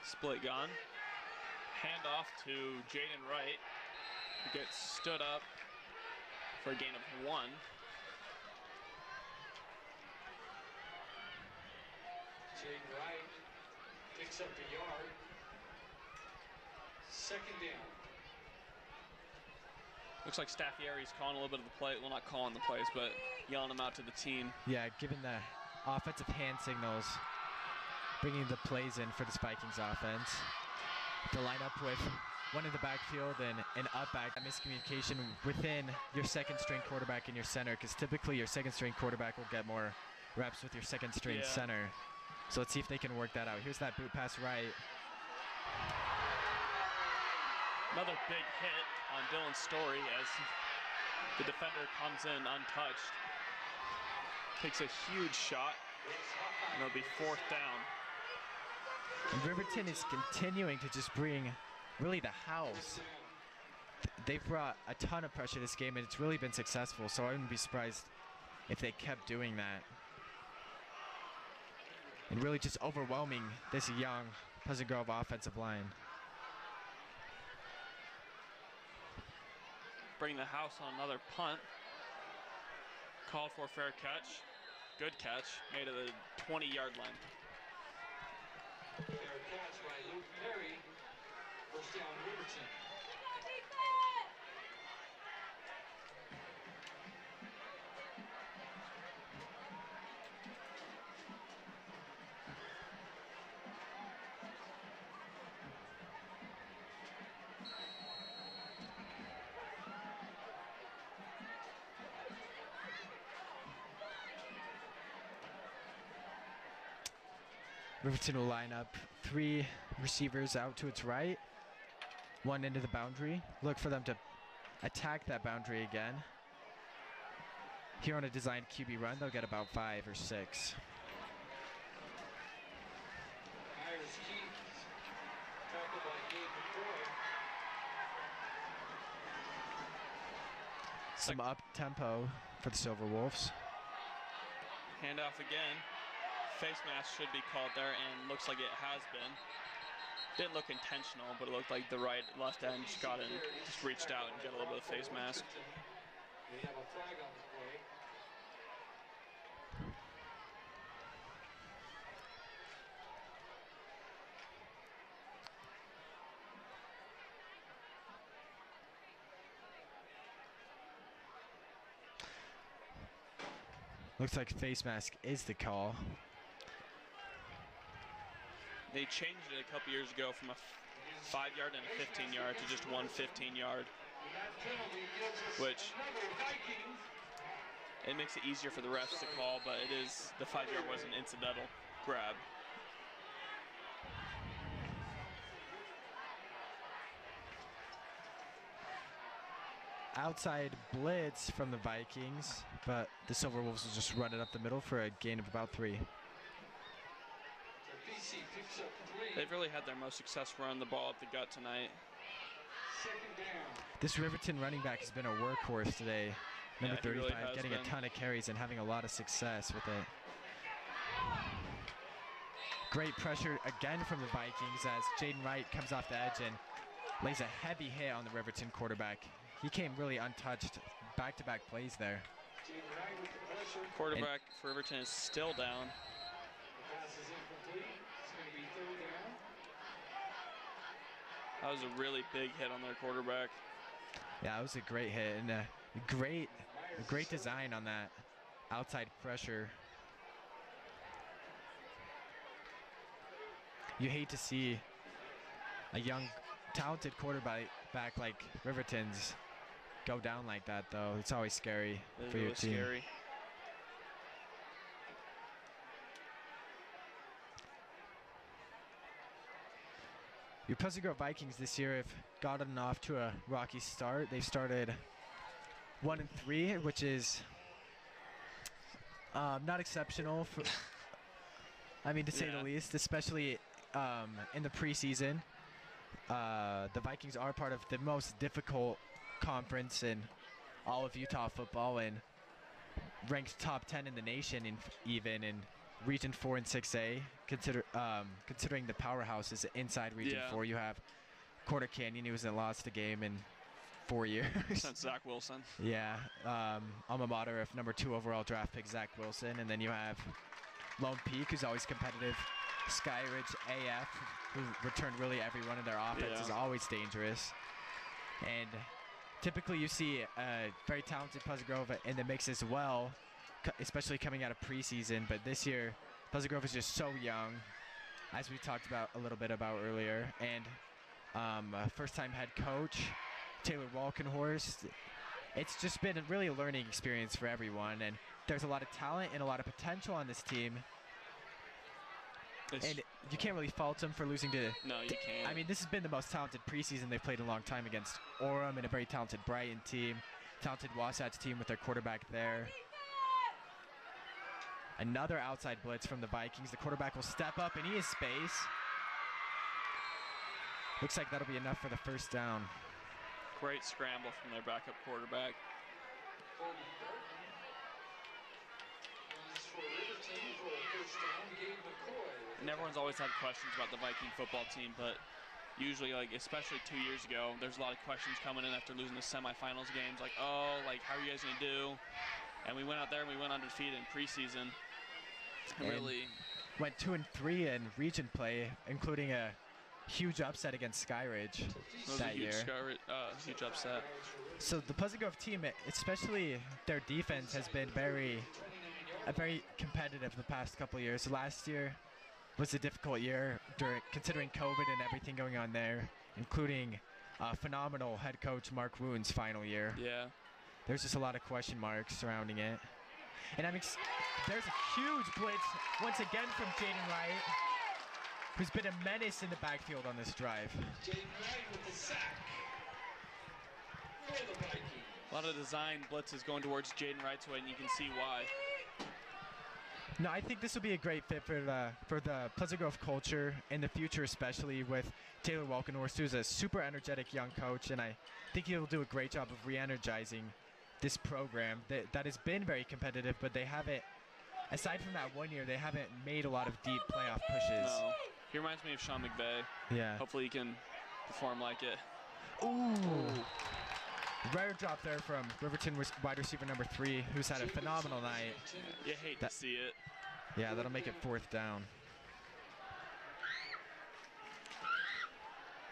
Split gun. Hand off to Jaden Wright, who gets stood up for a gain of 1. Jaden Wright picks up the yard. 2nd down. Looks like Staffieri's calling a little bit of the play. Well, not calling the plays, but yelling them out to the team. Yeah, giving the offensive hand signals, bringing the plays in for this Vikings offense. To line up with one in the backfield and an up back. Miscommunication within your second string quarterback and your center, because typically your second string quarterback will get more reps with your second string Yeah. center. So let's see if they can work that out. Here's that boot pass right. Another big hit on Dylan Story as the defender comes in untouched. Takes a huge shot, and it'll be 4th down. And Riverton is continuing to just bring really the house. They've brought a ton of pressure this game, and it's really been successful, so I wouldn't be surprised if they kept doing that. And really just overwhelming this young Pleasant Grove offensive line. Bring the house on another punt. Called for fair catch. Good catch, made at the 20-yard line. Fair catch by Luke Perry. First down, Riverton. Riverton will line up 3 receivers out to its right, 1 into the boundary. Look for them to attack that boundary again. Here on a designed QB run, they'll get about 5 or 6. Myers Keith, tackled by Gabe McCoy. Some up-tempo for the Silver Wolves. Handoff again. Face mask should be called there, and looks like it has been. Didn't look intentional, but it looked like the left end just got in, just reached out and got a little bit of face mask. They have a flag on the play. Looks like face mask is the call. They changed it a couple years ago from a 5-yard and a 15-yard to just one 15-yard, which it makes it easier for the refs to call, but the 5-yard was an incidental grab. Outside blitz from the Vikings, but the Silver Wolves will just run it up the middle for a gain of about 3. They've really had their most success running the ball up the gut tonight. This Riverton running back has been a workhorse today. Number Yeah, he really 35, has getting been. a ton of carries and having a lot of success with it. Great pressure again from the Vikings as Jaden Wright comes off the edge and lays a heavy hit on the Riverton quarterback. He came really untouched, back-to-back plays there. Quarterback for Riverton is still down. That was a really big hit on their quarterback. Yeah, it was a great hit and a great design on that outside pressure. You hate to see a young, talented quarterback like Riverton's go down like that, though. It's always scary for your team. Scary. Your Pleasant Grove Vikings this year have gotten off to a rocky start. They've started 1-3, which is not exceptional, to say the least, especially in the preseason. The Vikings are part of the most difficult conference in all of Utah football and ranked top 10 in the nation even in Region 4 and 6A, considering the powerhouse is inside Region 4. You have Quarter Canyon, who hasn't lost a game in 4 years. Since Zach Wilson. Yeah, alma mater of number 2 overall draft pick Zach Wilson, and then you have Lone Peak, who's always competitive. Skyridge AF, who returned really every run of their offense, is always dangerous. And typically you see a very talented Pleasant Grove in the mix as well, especially coming out of preseason. But this year, Pleasant Grove is just so young, as we talked about a little bit about earlier. And first-time head coach, Taylor Walkenhorst. It's just been really a learning experience for everyone. And there's a lot of talent and a lot of potential on this team. And you can't really fault them for losing to. No, you can't. I mean, this has been the most talented preseason they've played in a long time against Orem and a very talented Brighton team, talented Wasatch team with their quarterback there. Another outside blitz from the Vikings. The quarterback will step up, and he has space. Looks like that'll be enough for the first down. Great scramble from their backup quarterback. Cody Burton runs for Riverton for a first down. Gabe McCoy. And everyone's always had questions about the Viking football team, but usually, like, especially 2 years ago, there's a lot of questions coming in after losing the semifinals games, like, oh, like, how are you guys going to do? And we went out there and we went undefeated in preseason. And really went 2-3 in region play, including a huge upset against Skyridge that year. Huge upset. So the Pleasant Grove team, especially their defense, has been very competitive the past couple of years. Last year was a difficult year considering COVID and everything going on there, including phenomenal head coach Mark Woon's final year. Yeah. There's just a lot of question marks surrounding it. And there's a huge blitz once again from Jaden Wright, who's been a menace in the backfield on this drive. Jaden Wright with the sack for the Vikings. A lot of design blitzes going towards Jaden Wright's way, and you can see why. No, I think this will be a great fit for the Pleasant Grove culture in the future, especially with Taylor Welkenhorst, who's a super energetic young coach, and I think he'll do a great job of re-energizing this program that has been very competitive, but they haven't, aside from that 1 year, they haven't made a lot of deep playoff pushes. No. He reminds me of Sean McVay. Yeah. Hopefully he can perform like it. Ooh. Rare drop there from Riverton wide receiver number 3, who's had a phenomenal night. You hate to see it. Yeah, that'll make it 4th down.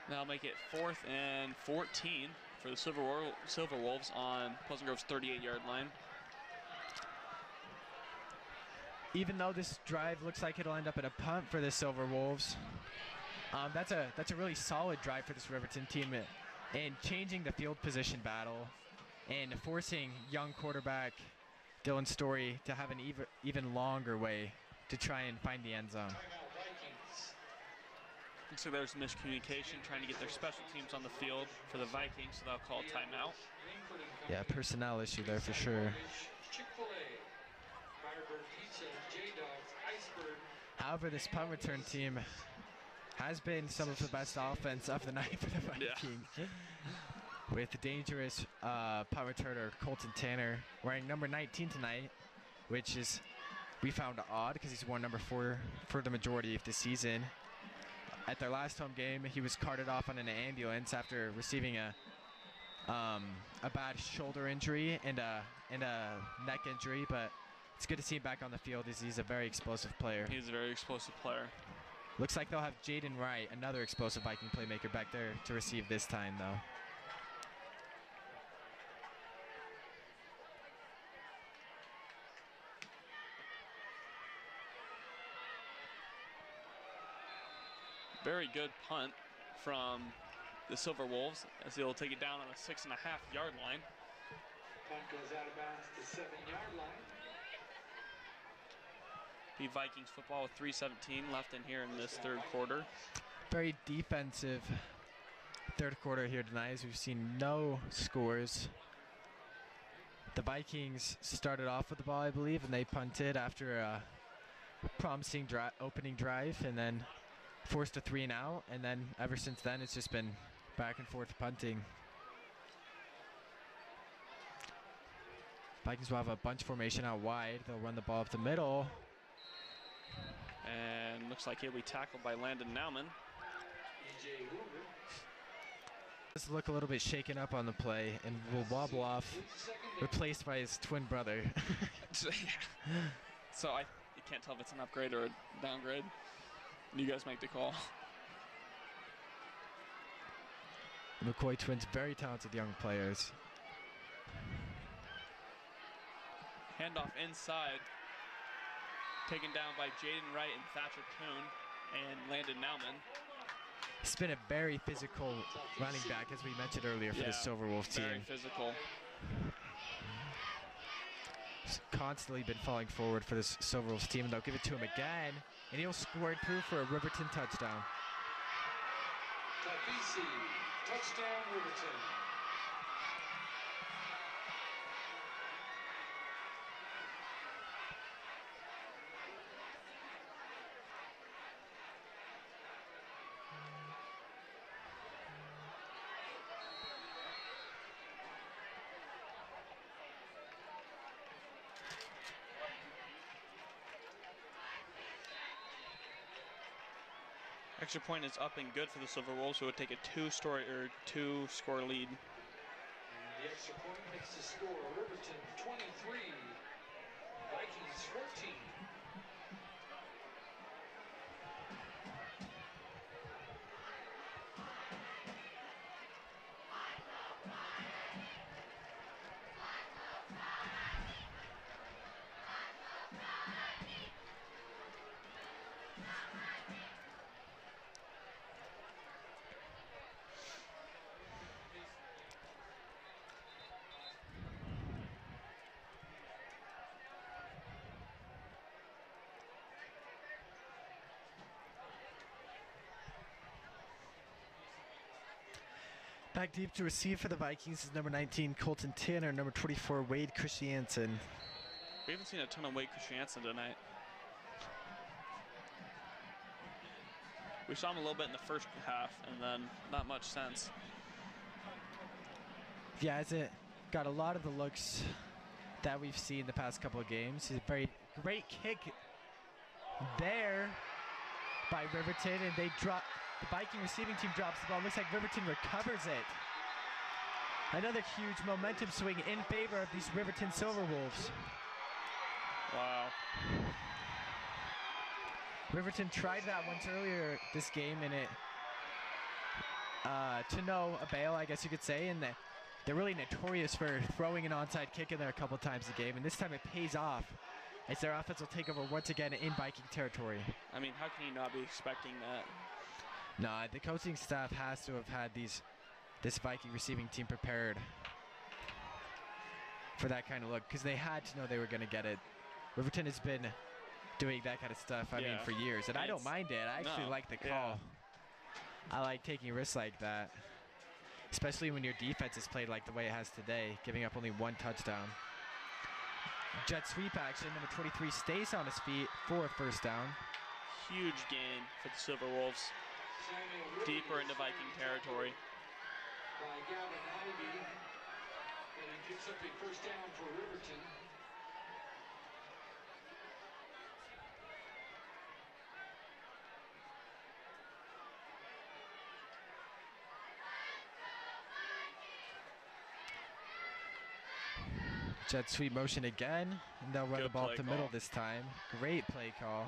That'll make it 4th and 14 for the Silver Wolves on Pleasant Grove's 38-yard line. Even though this drive looks like it'll end up at a punt for the Silver Wolves, that's a really solid drive for this Riverton team, and changing the field position battle and forcing young quarterback Dylan Story to have an even longer way to try and find the end zone. So there's miscommunication trying to get their special teams on the field for the Vikings, so they'll call timeout. Yeah, personnel issue there for sure. However, this punt return team has been some of the best offense of the night for the Vikings. Yeah. With the dangerous punt returner Colton Tanner wearing number 19 tonight, which is we found odd because he's worn number 4 for the majority of the season. At their last home game, he was carted off on an ambulance after receiving a bad shoulder injury and a neck injury, but it's good to see him back on the field as he's a very explosive player. He's a very explosive player. Looks like they'll have Jaden Wright, another explosive Viking playmaker, back there to receive this time, though. Very good punt from the Silver Wolves as he'll take it down on a 6.5-yard line. Punt goes out of bounds to 7-yard line. The Vikings football with 3:17 left in here in this third quarter. Very defensive third quarter here tonight as we've seen no scores. The Vikings started off with the ball, I believe, and they punted after a promising opening drive and then forced a 3-and-out, and then ever since then it's just been back and forth punting. Vikings will have a bunch formation out wide. They'll run the ball up the middle. And looks like he'll be tackled by Landon Nauman. Does look a little bit shaken up on the play and will wobble off, replaced by his twin brother. So you can't tell if it's an upgrade or a downgrade. You guys make the call. McCoy twins, very talented young players. Handoff inside. Taken down by Jaden Wright and Thatcher Kuhn and Landon Nauman. It's been a very physical running back, as we mentioned earlier, for the Silver Wolf team. Very physical. constantly been falling forward for this Silver Wolves team, and they'll give it to him again, and he'll score it through for a Riverton touchdown. Tafisi, touchdown Riverton. Extra point is up and good for the Silver Wolves, who would take a two-score lead. The extra point makes the score Riverton 23, Vikings 14. Back deep to receive for the Vikings is number 19, Colton Tanner, number 24, Wade Christiansen. We haven't seen a ton of Wade Christiansen tonight. We saw him a little bit in the first half, and then not much since. Yeah, hasn't got a lot of the looks that we've seen the past couple of games. He's a very great kick there by Riverton, and they drop. The Viking receiving team drops the ball. Looks like Riverton recovers it. Another huge momentum swing in favor of these Riverton Silver Wolves. Wow. Riverton tried that once earlier this game, and it to no avail, I guess you could say, and they're really notorious for throwing an onside kick in there a couple times a game, and this time it pays off as their offense will take over once again in Viking territory. I mean, how can you not be expecting that? No, the coaching staff has to have had this Viking receiving team prepared for that kind of look, because they had to know they were going to get it. Riverton has been doing that kind of stuff, I mean, for years, and I don't mind it. I actually like the call. I like taking risks like that, especially when your defense is played like the way it has today, giving up only one touchdown. Jet sweep action, number 23 stays on his feet for a first down. Huge gain for the Silver Wolves. Deeper into Viking territory. By Gavin Ivey, and he picks up a first down for Riverton. Jet sweep motion again, and they'll run the ball up the middle this time. Great play call.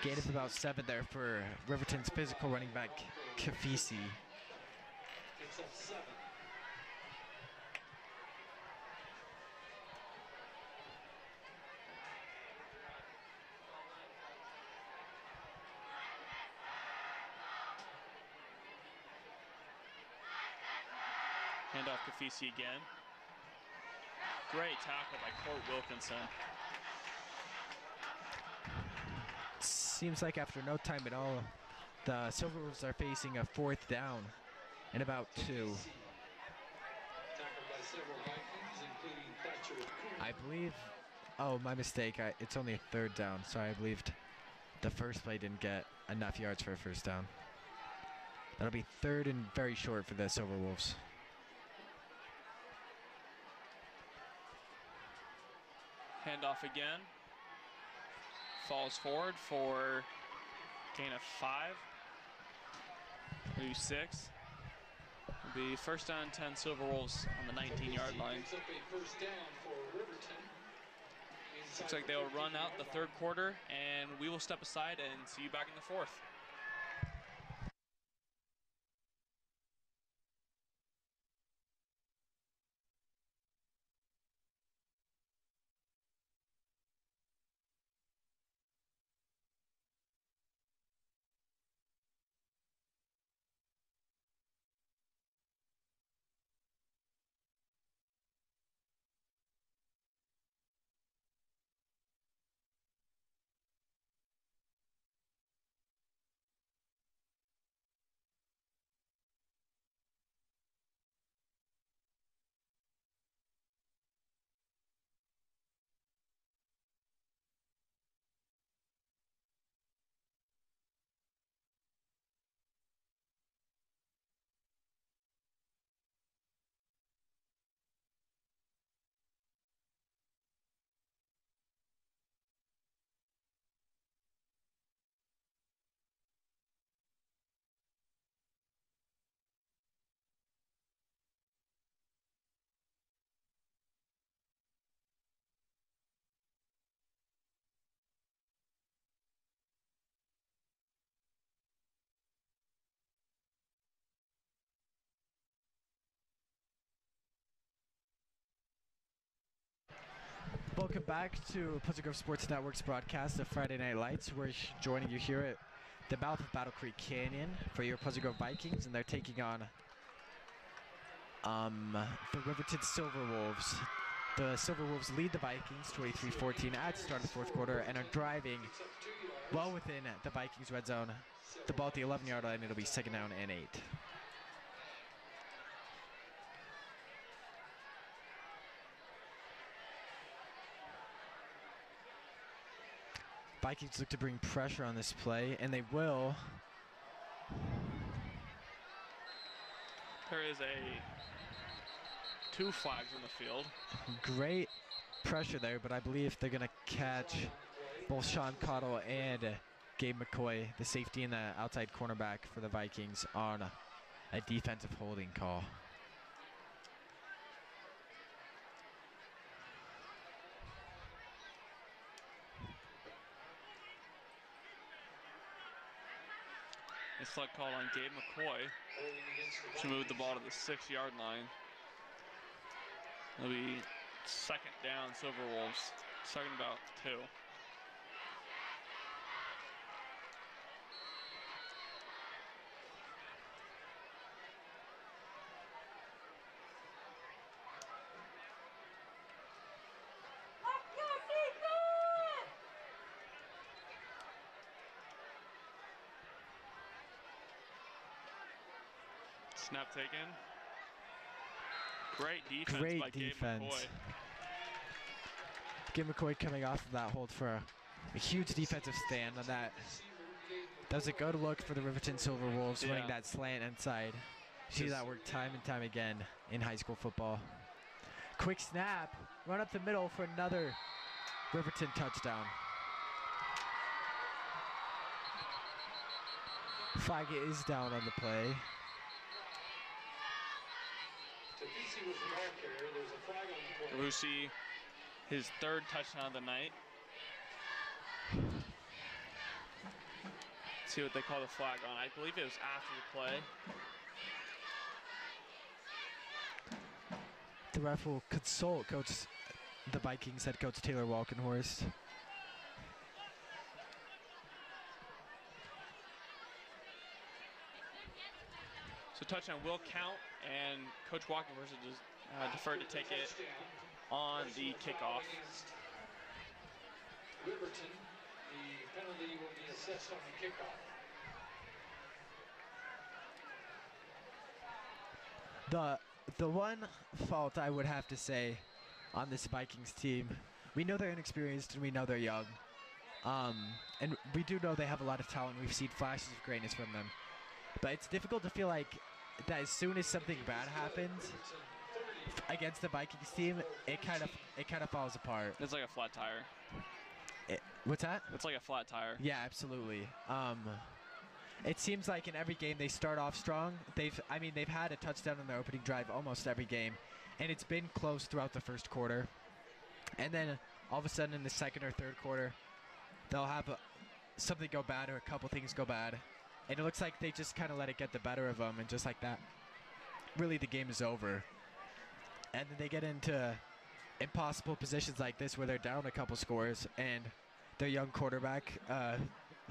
Gain of about 7 there for Riverton's physical running back, Kafisi. Picks up 7. Handoff Kafisi again. Great tackle by Court Wilkinson. Seems like after no time at all, the Silver Wolves are facing a 4th down and about 2. Tackled by several Vikings, including Thatcher. I believe, oh, my mistake. It's only a 3rd down, so I believed the first play didn't get enough yards for a first down. That'll be 3rd and very short for the Silver Wolves. Handoff again. Falls forward for gain of 5. Maybe 6. It'll be first down 10 Silver Wolves on the 19-yard line. Picks up a first down for Riverton. Looks like they'll run out the 3rd quarter, and we will step aside and see you back in the 4th. back to Pleasant Grove Sports Network's broadcast of Friday Night Lights. We're joining you here at the mouth of Battle Creek Canyon for your Pleasant Grove Vikings, and they're taking on the Riverton Silverwolves. The Silverwolves lead the Vikings 23-14 at the start of the fourth quarter and are driving well within the Vikings red zone. The ball at the 11-yard line, it'll be second down and 8. Vikings look to bring pressure on this play, and they will. There is two flags on the field. Great pressure there, but I believe they're going to catch both Sean Cottle and Gabe McCoy, the safety and the outside cornerback for the Vikings, on a defensive holding call. It's flag called on Gabe McCoy to move the ball to the 6-yard line. It'll be second down, Silverwolves. Second about 2. Snap taken. Great defense by Gabe McCoy. Gabe McCoy coming off of that hold for a huge defensive stand on that. That was a good look for the Riverton Silverwolves, running that slant inside. See that work time and time again in high school football. Quick snap, run up the middle for another Riverton touchdown. Flag is down on the play. Lucy, his 3rd touchdown of the night. Let's see what they call the flag on. I believe it was after the play. The ref will consult the Vikings head coach Taylor Walkenhorst. So touchdown will count, and Coach Walkenhorst deferred to take it on the kickoff. Riverton, the penalty will be assessed on the kickoff. The one fault I would have to say on this Vikings team, we know they're inexperienced and we know they're young. And we do know they have a lot of talent. We've seen flashes of greatness from them. But it's difficult to feel like that as soon as something bad happens against the Vikings team, it kind of falls apart. It's like a flat tire. What's that? It's like a flat tire. Yeah, absolutely. It seems like in every game they start off strong. They've had a touchdown in their opening drive almost every game, and it's been close throughout the first quarter. And then all of a sudden in the second or third quarter, they'll have something go bad or a couple things go bad, and it looks like they just kind of let it get the better of them, and just like that, really the game is over. And then they get into impossible positions like this where they're down a couple scores, and their young quarterback,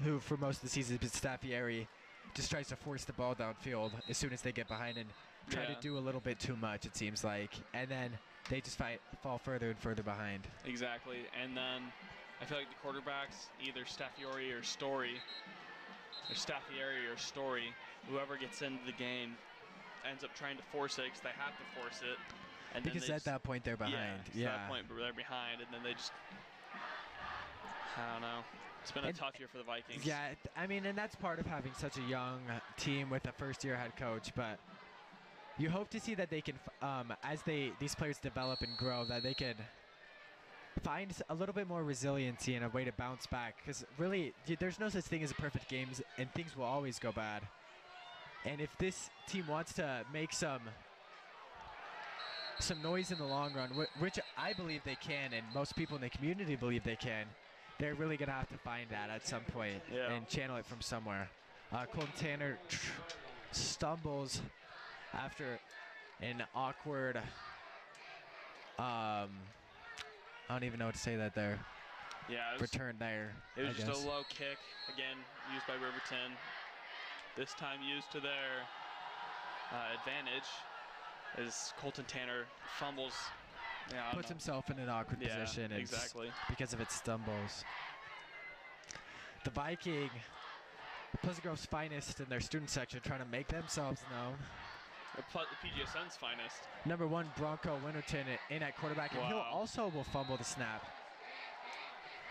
who for most of the season has been Staffieri, just tries to force the ball downfield as soon as they get behind and try to do a little bit too much, it seems like. And then they just fall further and further behind. Exactly. And then I feel like the quarterbacks, either Staffieri or Story, whoever gets into the game ends up trying to force it because they have to force it. And because at that point they're behind. Yeah, at that point they're behind, and then they just, I don't know. It's been a tough year for the Vikings. Yeah, I mean, and that's part of having such a young team with a first-year head coach. But you hope to see that they can, as these players develop and grow, that they can find a little bit more resiliency and a way to bounce back. Because really, there's no such thing as a perfect game, and things will always go bad. And if this team wants to make some noise in the long run, which I believe they can, and most people in the community believe they can, they're really going to have to find that at some point and channel it from somewhere. Colton Tanner stumbles after an awkward I don't even know what to say that there. Yeah, Return there. it was I just guess. a low kick, again, used by Riverton. This time used to their advantage as Colton Tanner fumbles. Yeah, I don't Puts know. himself in an awkward Yeah, position and exactly. because of its stumbles. The Viking, Pleasant Grove's finest in their student section, trying to make themselves known. The PGSN's finest. Number 1, Bronco Winterton in at quarterback, and he'll Wow. also will fumble the snap.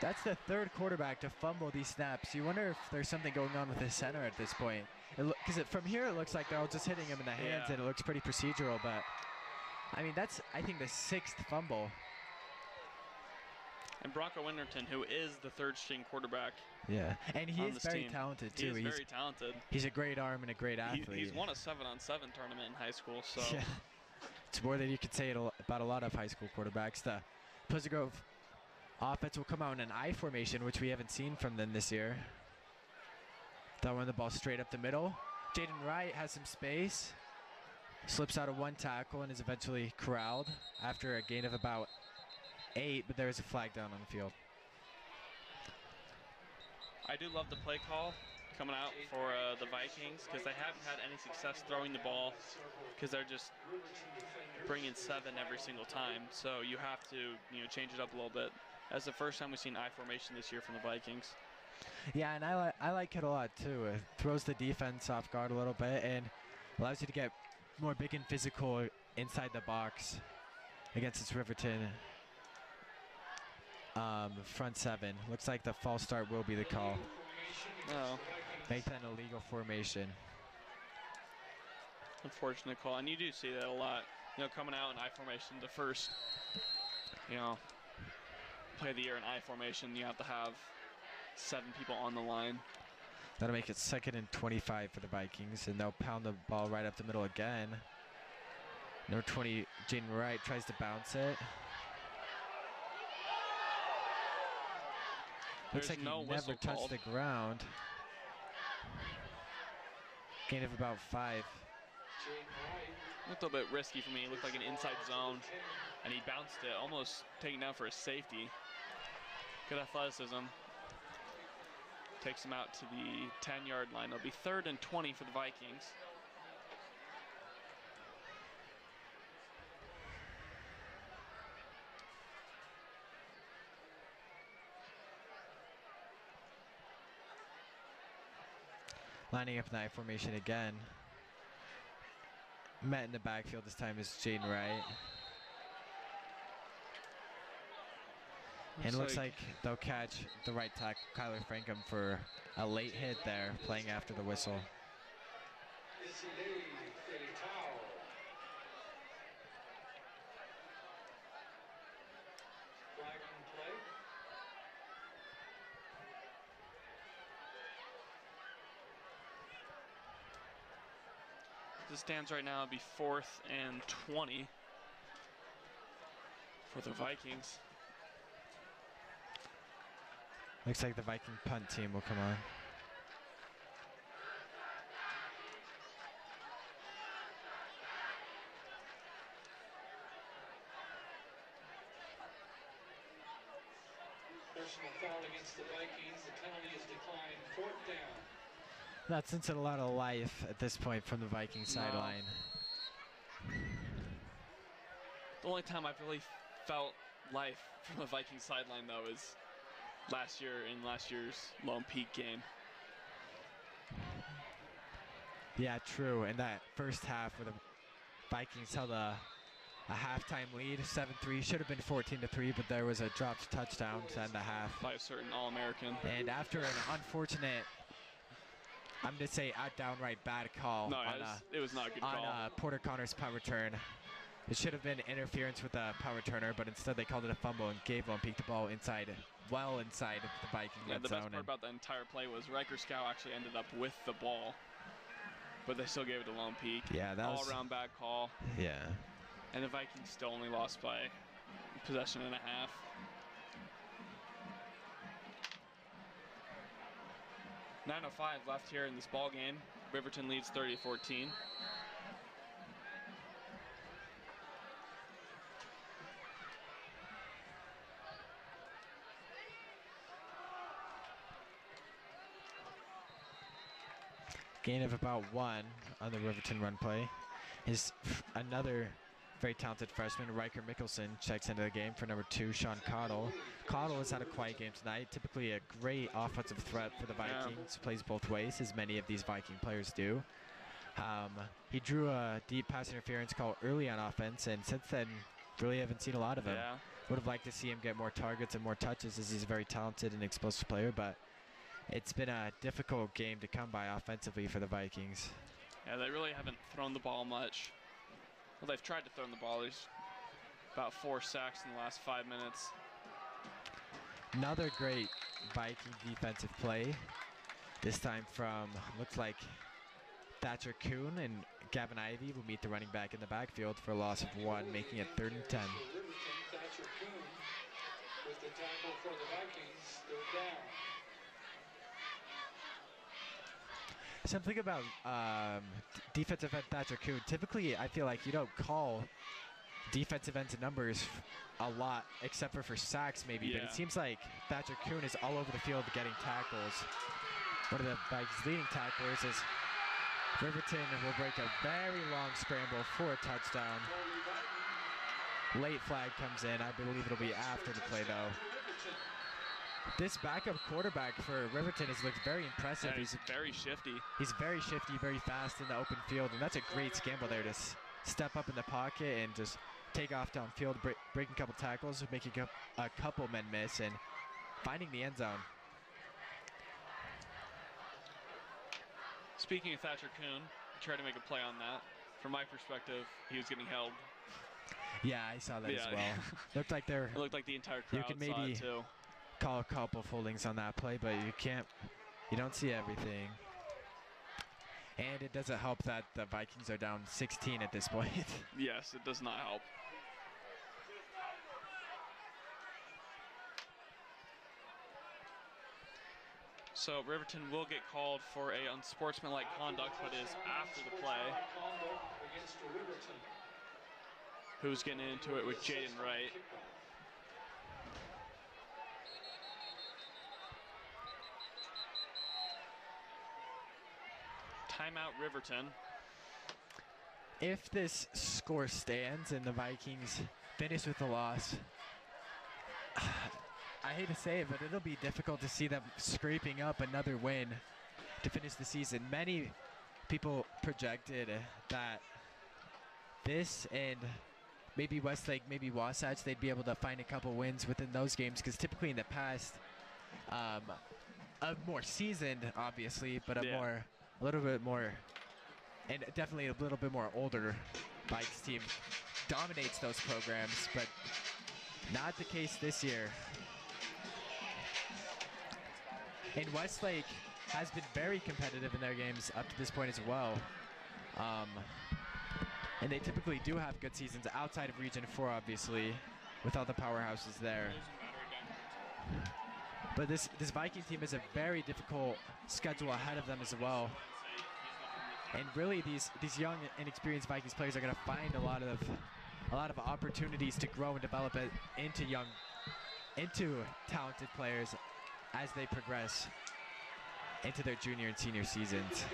That's the 3rd quarterback to fumble these snaps. You wonder if there's something going on with his center at this point. Because from here it looks like they're all just hitting him in the hands, Yeah. and it looks pretty procedural. But I mean, that's I think the 6th fumble. And Bronco Winterton, who is the 3rd-string quarterback. Yeah, and he on is this very team. talented He too. is He's very talented. he's a great arm and a great athlete. He's won a 7-on-7 tournament in high school, so Yeah. It's more than you could say about a lot of high school quarterbacks. The Pleasant Grove offense will come out in an I formation, which we haven't seen from them this year. They'll run the ball straight up the middle. Jaden Wright has some space. Slips out of 1 tackle and is eventually corralled after a gain of about 8, but there is a flag down on the field. I do love the play call coming out for the Vikings because they haven't had any success throwing the ball because they're just bringing 7 every single time. So you have to change it up a little bit. That's the first time we've seen I formation this year from the Vikings. Yeah, and I like it a lot too. It throws the defense off guard a little bit and allows you to get more big and physical inside the box against this Riverton front 7. Looks like the false start will be the call. Oh, Make that an illegal formation. unfortunate call. And you do see that a lot. Coming out in I formation, the first, play of the year in I formation, you have to have 7 people on the line. That'll make it 2nd and 25 for the Vikings, and they'll pound the ball right up the middle again. Number 20, Jaden Wright tries to bounce it. Looks There's like no he never whistle touched called. the ground. Gain of about 5. Looked a little bit risky for me. It looked like an inside zone, and he bounced it, almost taking down for a safety. Good athleticism. Takes him out to the 10-yard line. It'll be 3rd and 20 for the Vikings. Lining up in the I formation again. Met in the backfield this time is Jaden Wright. And it looks like they'll catch the right tackle, Kyler Frankham, for a late hit there, playing after the whistle. Flag on play. As it stands right now, it'll be 4th and 20 for the Vikings. Looks like the Viking punt team will come on. Personal foul against the Vikings. The penalty is declined. 4th down. Not sensing a lot of life at this point from the Viking sideline. The only time I've really felt life from a Viking sideline, though, is last year's Lone Peak game. Yeah, true. And that first half where the Vikings held a halftime lead, 7-3. Should have been 14-3, but there was a dropped touchdown to end the half. By a certain All-American. And after an unfortunate, I'm going to say a downright bad call No, on, it was not a good call. Porter Connor's punt return. It should have been interference with the punt returner, but instead they called it a fumble and gave Lone Peak the ball well inside of the Viking red The zone. best part about the entire play was Riker Scow actually ended up with the ball, but they still gave it to Lone Peak. Yeah, that was all-around bad call. Yeah. And the Vikings still only lost by possession and a half. .9:05 left here in this ball game. Riverton leads 30-14. Gain of about 1 on the Riverton run play. Another very talented freshman, Riker Mickelson, checks into the game for number 2, Sean Cottle. Cottle has had a quiet game tonight. Typically a great offensive threat for the Vikings. Plays both ways, as many of these Viking players do. He drew a deep pass interference call early on offense, and since then, really haven't seen a lot of him. Yeah. Would have liked to see him get more targets and more touches, as he's a very talented and explosive player, but it's been a difficult game to come by offensively for the Vikings. Yeah, they really haven't thrown the ball much. Well, they've tried to throw the ball. There's about 4 sacks in the last 5 minutes. Another great Viking defensive play. This time from, looks like, Thatcher Kuhn, and Gavin Ivey will meet the running back in the backfield for a loss of 1, making it 3rd and 10. Thatcher Kuhn with the tackle for the Vikings, 3rd down. Something about defensive end Thatcher Kuhn. Typically, I feel like you don't call defensive ends numbers a lot, except for sacks maybe. But it seems like Thatcher Kuhn is all over the field getting tackles. One of the Vikings' leading tacklers is Riverton will break a very long scramble for a touchdown. Late flag comes in. I believe it'll be after the play, though. This backup quarterback for Riverton has looked very impressive. Yeah, he's very shifty. He's very shifty, very fast in the open field, and that's a great scramble there to step up in the pocket and just take off downfield, breaking a couple tackles, making a couple men miss, and finding the end zone. Speaking of Thatcher Kuhn, I tried to make a play on that. From my perspective, he was getting held. Yeah, I saw that as well. Looked like it looked like the entire crowd you can saw maybe it too. Call a couple of holdings on that play, but you don't see everything. And it doesn't help that the Vikings are down 16 at this point. Yes, it does not help. So Riverton will get called for a unsportsmanlike conduct, but is after the play. Who's getting into it with Jaden Wright. Timeout Riverton. If this score stands and the Vikings finish with a loss, I hate to say it, but it'll be difficult to see them scraping up another win to finish the season. Many people projected that this and maybe Westlake, maybe Wasatch, they'd be able to find a couple wins within those games, because typically in the past, a more seasoned, obviously, but a little bit more, and definitely a little bit more older Vikes team dominates those programs, but not the case this year. And Westlake has been very competitive in their games up to this point as well. And they typically do have good seasons outside of Region 4, obviously, with all the powerhouses there. But this Viking team has a very difficult schedule ahead of them as well. And really, these young, inexperienced Vikings players are going to find a lot of opportunities to grow and develop it into talented players as they progress into their junior and senior seasons.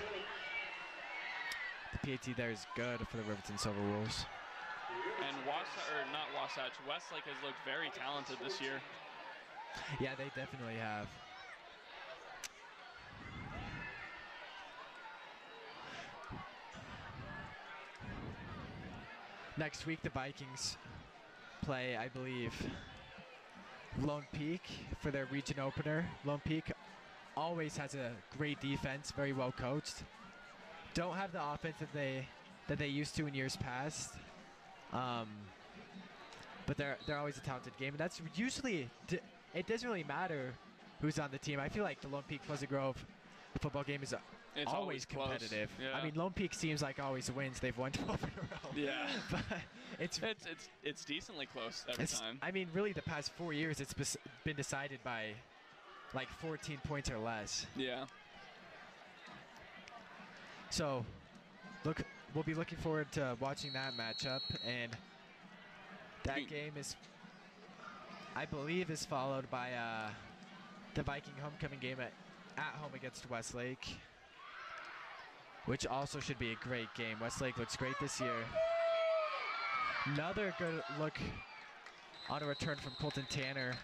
The PAT there is good for the Riverton Silver Wolves. And Westlake has looked very talented this year. Yeah, they definitely have. Next week, the Vikings play, I believe, Lone Peak for their region opener. Lone Peak always has a great defense, very well coached. Don't have the offense that they used to in years past, but they're always a talented game, and that's usually it doesn't really matter who's on the team. I feel like the Lone Peak Pleasant Grove football game is always competitive. Yeah. I mean, Lone Peak seems like always wins. They've won 12 in a row. Yeah, but it's decently close every time. I mean, really, the past 4 years, it's been decided by like 14 points or less. Yeah. So, we'll be looking forward to watching that matchup, and that game is, I believe, is followed by the Viking homecoming game at home against Westlake. which also should be a great game. Westlake looks great this year. Another good look on a return from Colton Tanner,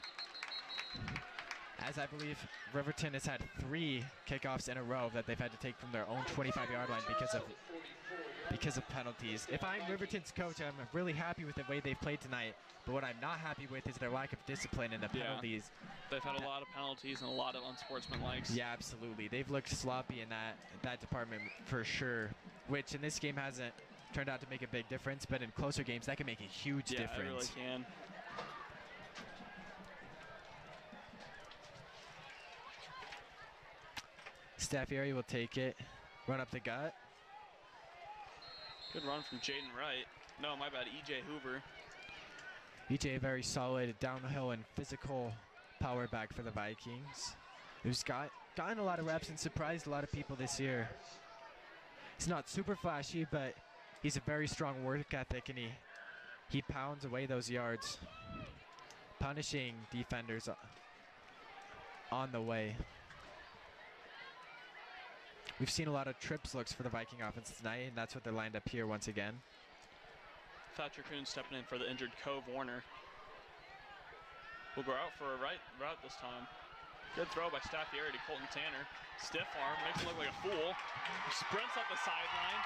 as I believe Riverton has had 3 kickoffs in a row that they've had to take from their own 25-yard line because of penalties. If I'm Riverton's coach, I'm really happy with the way they've played tonight, but what I'm not happy with is their lack of discipline and the penalties. They've had a lot of penalties and a lot of unsportsmanlikes. Yeah, absolutely. They've looked sloppy in that department for sure, which in this game hasn't turned out to make a big difference, but in closer games that can make a huge difference. Yeah, it really can. Staffieri will take it, run up the gut. Good run from Jaden Wright. No, my bad, EJ Hoover. EJ, very solid downhill and physical power back for the Vikings, who's gotten a lot of reps and surprised a lot of people this year. He's not super flashy, but he's a very strong work ethic, and he pounds away those yards, punishing defenders on the way. We've seen a lot of trips looks for the Viking offense tonight, and that's what they're lined up here once again. Thatcher Kuhn stepping in for the injured Cove Warner. We'll go out for a right route this time. Good throw by Staffieri to Colton Tanner. Stiff arm, makes him look like a fool. Sprints up the sideline.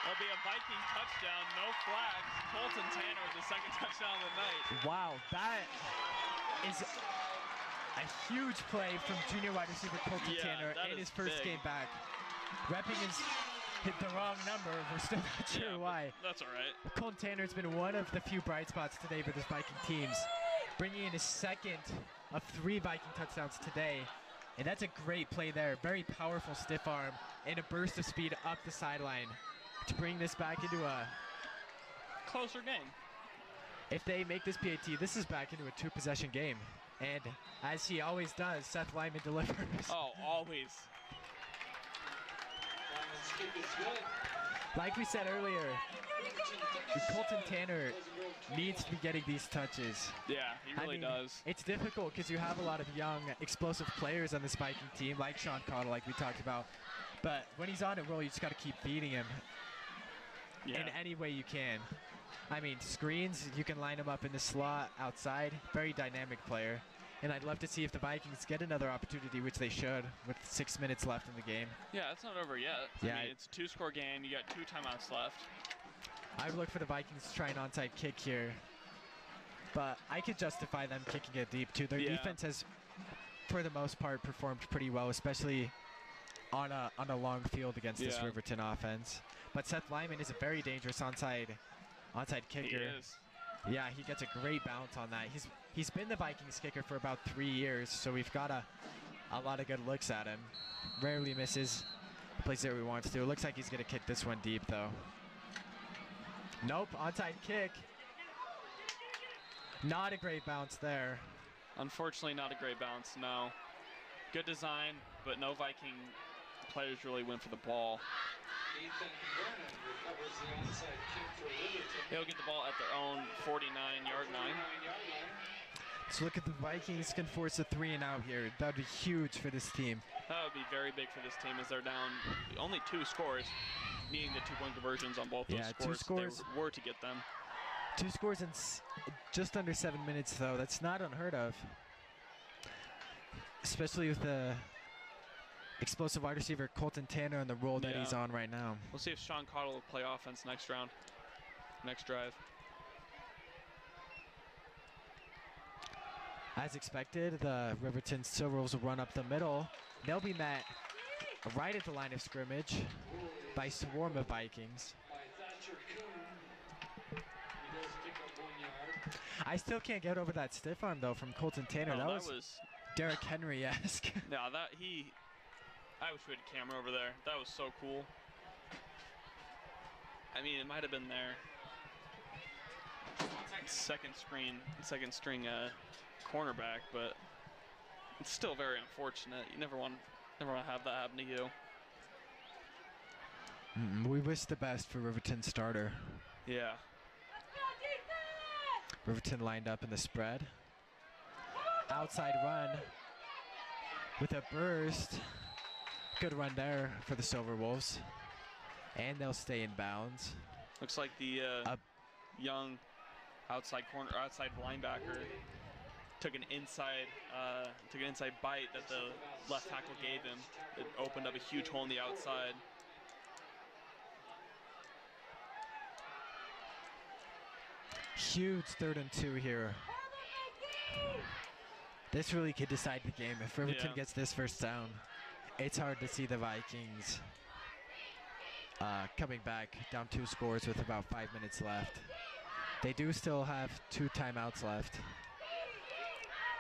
It'll be a Viking touchdown, no flags. Colton Tanner with the second touchdown of the night. Wow, that is a huge play from junior wide receiver Colton Tanner in his first game back. Repping hit the wrong number. We're still not sure why. That's all right. Colton Tanner's been one of the few bright spots today for this Viking teams, bringing in his second of 3 Viking touchdowns today. And that's a great play there. Very powerful stiff arm and a burst of speed up the sideline to bring this back into a closer game. If they make this PAT, this is back into a 2-possession game. And as he always does, Seth Lyman delivers. Oh, always. Like we said earlier, Colton Tanner needs to be getting these touches. Yeah, he really does. It's difficult because you have a lot of young, explosive players on this Viking team, like Sean Cottle, like we talked about. But when he's on a roll, you just got to keep feeding him in any way you can. I mean, screens, you can line him up in the slot outside. Very dynamic player. And I'd love to see if the Vikings get another opportunity, which they should, with 6 minutes left in the game. Yeah, it's not over yet. Yeah, I mean, it's a 2-score game. You got 2 timeouts left. I would look for the Vikings to try an onside kick here. But I could justify them kicking it deep, too. Their defense has, for the most part, performed pretty well, especially on a long field against this Riverton offense. But Seth Lyman is a very dangerous onside kicker. He is. Yeah, he gets a great bounce on that. He's been the Vikings kicker for about 3 years, so we've got a lot of good looks at him. Rarely misses the place that he wants to. It looks like he's going to kick this one deep, though. Nope, onside kick. Not a great bounce there. Unfortunately, not a great bounce, no. Good design, but no Viking players really went for the ball. Ethan Vernon recovers the onside kick for Riverton. They'll get the ball at their own 49-yard line. So look at the Vikings can force a 3-and-out here. That would be huge for this team. That would be very big for this team as they're down only 2 scores, needing the 2-point conversions on both those scores. 2 scores. If they were to get them. 2 scores in just under 7 minutes, though. That's not unheard of, especially with the explosive wide receiver Colton Tanner on the role that he's on right now. We'll see if Sean Cottle will play offense next round, next drive. As expected, the Riverton Silverwolves will run up the middle. They'll be met right at the line of scrimmage by a swarm of Vikings. I still can't get over that stiff arm, though, from Colton Tanner. Oh, that was Derrick Henry-esque. No, I wish we had a camera over there. That was so cool. I mean, it might have been there. Second string cornerback, but it's still very unfortunate. You never want to have that happen to you. We wish the best for Riverton starter. Yeah. Riverton lined up in the spread. Outside run with a burst. Good run there for the Silverwolves. And they'll stay in bounds. Looks like the young outside linebacker took an inside bite that the left tackle gave him. It opened up a huge hole on the outside. Huge 3rd and 2 here. This really could decide the game. If Riverton gets this first down, it's hard to see the Vikings coming back down 2 scores with about 5 minutes left. They do still have 2 timeouts left.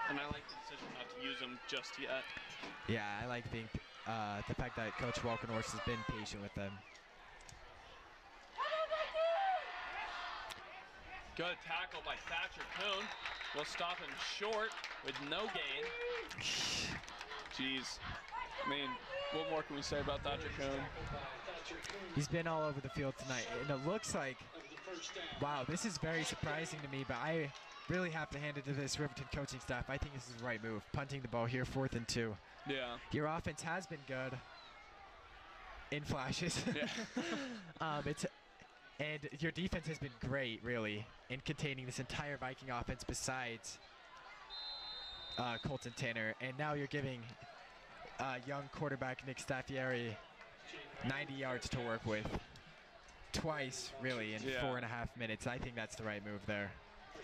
And I like the decision not to use them just yet. Yeah, I like the fact that Coach Walkenhorst has been patient with them. Good tackle by Thatcher Kuhn. We'll stop him short with no gain. Jeez. I mean, what more can we say about Thatcher Kuhn? He's been all over the field tonight, and it looks like, wow, this is very surprising to me, but I really have to hand it to this Riverton coaching staff. I think this is the right move, punting the ball here, 4th and 2. Yeah. Your offense has been good in flashes. Yeah. And your defense has been great, really, in containing this entire Viking offense besides Colton Tanner. And now you're giving young quarterback Nick Staffieri 90 yards to work with twice, really, in 4.5 minutes. I think that's the right move there.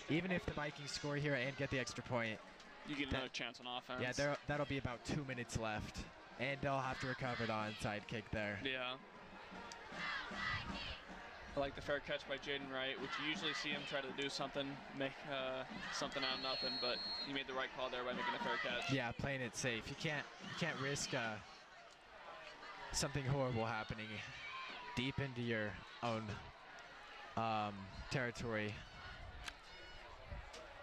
Even if the Vikings score here and get the extra point, you get another chance on offense. Yeah, that'll be about 2 minutes left, and they'll have to recover the onside kick there. Yeah. I like the fair catch by Jaden Wright, which you usually see him try to do something, make something out of nothing, but he made the right call there by making a fair catch. Yeah, playing it safe. You can't risk something horrible happening deep into your own territory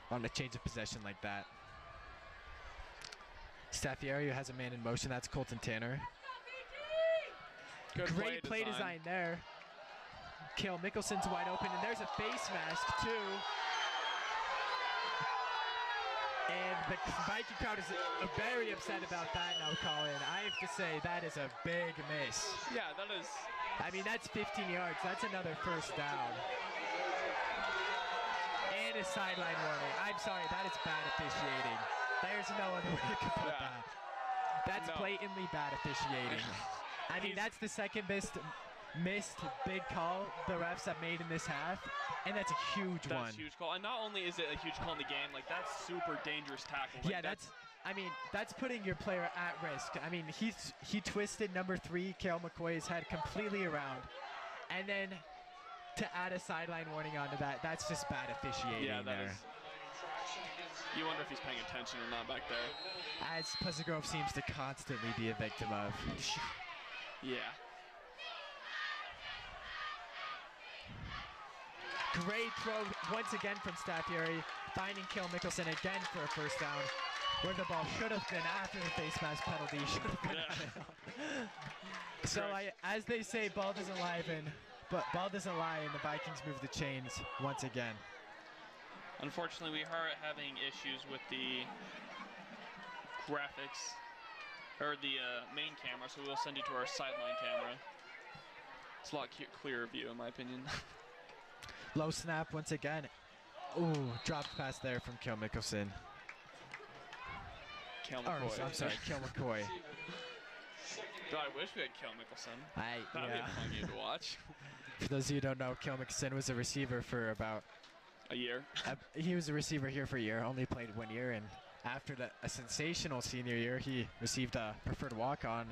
on a change of possession like that. Staffieri has a man in motion. That's Colton Tanner. Good Great play design there. Kale Mickelson's wide open, and there's a face mask too. And the Viking crowd is very upset about that now, Colin. I have to say, that is a big miss. Yeah, that is. I mean, that's 15 yards. That's another first down. And a sideline warning. I'm sorry, that is bad officiating. There's no other way to put that. That's blatantly bad officiating. I mean, that's the second missed big call the refs have made in this half, and that's a huge one. That's a huge call. And not only is it a huge call in the game, like, that's super dangerous tackle. Like, yeah, that's putting your player at risk. I mean, he twisted number 3, Kale McCoy's head completely around, and then to add a sideline warning onto that, that's just bad officiating. Yeah, that there. is. You wonder if he's paying attention or not back there. As Pleasant Grove seems to constantly be a victim of. Yeah. Great throw once again from Staffieri, finding Kale Mickelson again for a first down, where the ball should have been after the face mask penalty. Should have been. So as they say, ball doesn't lie, but ball doesn't lie, and the Vikings move the chains once again. Unfortunately, we are having issues with the graphics, or the main camera, so we'll send you to our sideline camera. It's a lot clearer view, in my opinion. Low snap once again. Ooh, dropped pass there from Kale Mickelson. Kale McCoy. I'm sorry, Kale McCoy. God, I wish we had Kale Mickelson. That'd be a fun game to watch. For those of you who don't know, Kale Mickelson was a receiver for about a year. He was a receiver here for a year, only played 1 year, and after a sensational senior year, he received a preferred walk-on,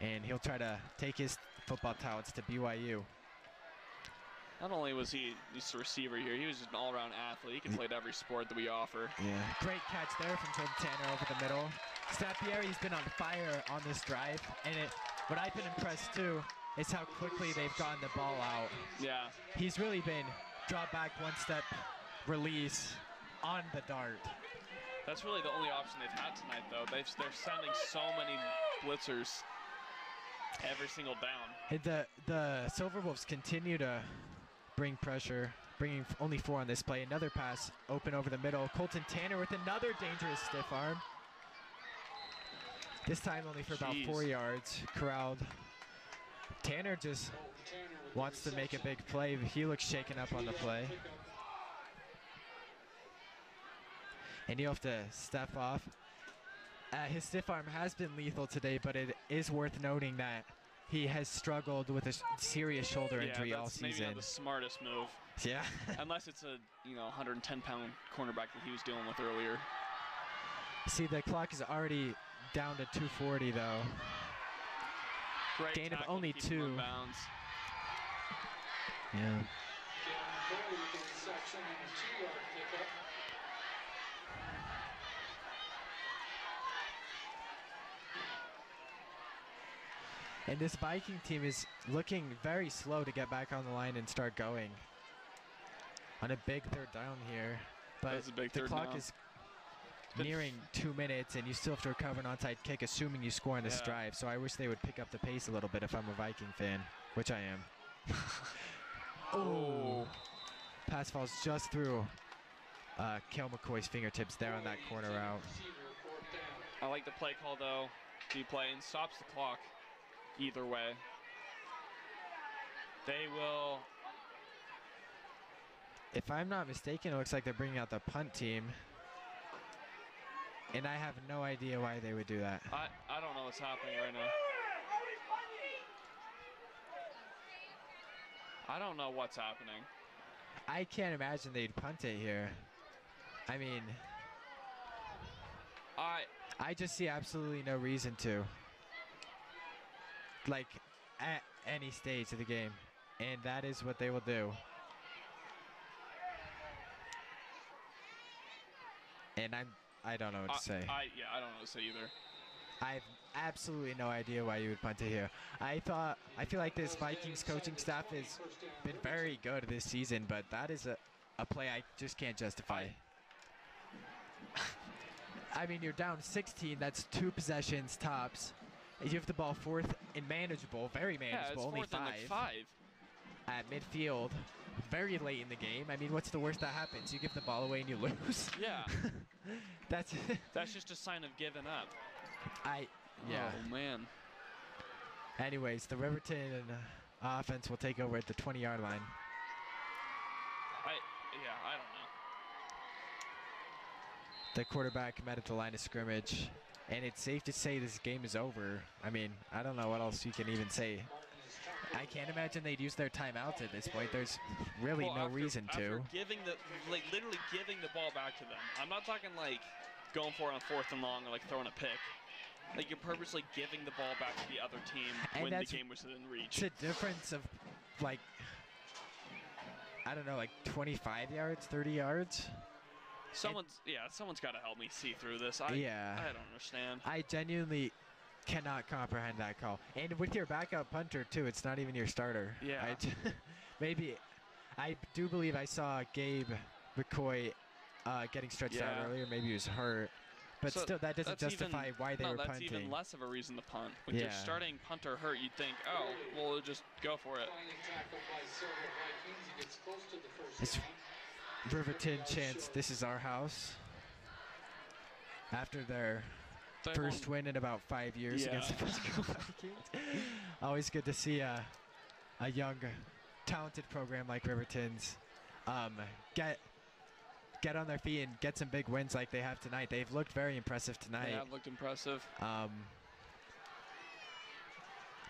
and he'll try to take his football talents to BYU. Not only was he just a receiver here, he was just an all-around athlete. He can play at every sport that we offer. Yeah. Great catch there from Colton Tanner over the middle. Staffieri's been on fire on this drive, and what I've been impressed too is how quickly they've gotten the ball out. Yeah. He's really been drop back, one step, release on the dart. That's really the only option they've had tonight, though. They're sending so many blitzers every single down. The Silver Wolves continue to bring pressure, bringing only 4 on this play. Another pass open over the middle. Colton Tanner with another dangerous stiff arm. This time only for about 4 yards. Corralled. Tanner just wants to make a big play. He looks shaken up on the play. And he'll have to step off. His stiff arm has been lethal today, but it is worth noting that he has struggled with a serious shoulder injury all season. Maybe not the smartest move. Yeah. Unless it's a 110-pound cornerback that he was dealing with earlier. See, the clock is already down to 2:40 though. Great gain of tackle, only keep him 2. on bounds. Yeah. And this Viking team is looking very slow to get back on the line and start going. On a big 3rd down here. But the clock is nearing 2 minutes, and you still have to recover an onside kick, assuming you score on this drive. So I wish they would pick up the pace a little bit if I'm a Viking fan, which I am. Oh. Pass falls just through Kale McCoy's fingertips there on that corner route. I like the play call, though. He play and stops the clock. Either way, they will. If I'm not mistaken, it looks like they're bringing out the punt team, and I have no idea why they would do that. I don't know what's happening right now. I don't know what's happening. I can't imagine they'd punt it here. I mean, I just see absolutely no reason to. Like, at any stage of the game, and that is what they will do. And I don't know what to say. I don't know what to say either. I have absolutely no idea why you would punt it here. I feel like this Vikings coaching staff has been very good this season, but that is a play I just can't justify. I mean, you're down 16. That's 2 possessions tops. You have the ball 4th and manageable, very manageable, it's only 4th and like 5. At midfield, very late in the game. I mean, what's the worst that happens? You give the ball away and you lose. Yeah. That's just a sign of giving up. Yeah. Oh, man. Anyways, the Riverton offense will take over at the 20-yard line. I don't know. The quarterback met at the line of scrimmage, and it's safe to say this game is over. I mean, I don't know what else you can even say. I can't imagine they'd use their timeouts at this point. There's really no reason to. After giving literally giving the ball back to them. I'm not talking like going for it on 4th and long or like throwing a pick. Like you're purposely giving the ball back to the other team when the game was within reach. It's a difference of like, I don't know, like 25 yards, 30 yards. Someone's got to help me see through this. I don't understand. I genuinely cannot comprehend that call. And with your backup punter too, it's not even your starter. Yeah. I do believe I saw Gabe McCoy getting stretched out earlier. Maybe he was hurt. But still, that doesn't justify why they were punting. That's even less of a reason to punt. With your starting punter hurt, you'd think, oh, well, we'll just go for it. It's Riverton chants, "This is our house." After their first win in about 5 years against the Vikings. Always good to see a young, talented program like Riverton's get on their feet and get some big wins like they have tonight. They've looked very impressive tonight. They have looked impressive.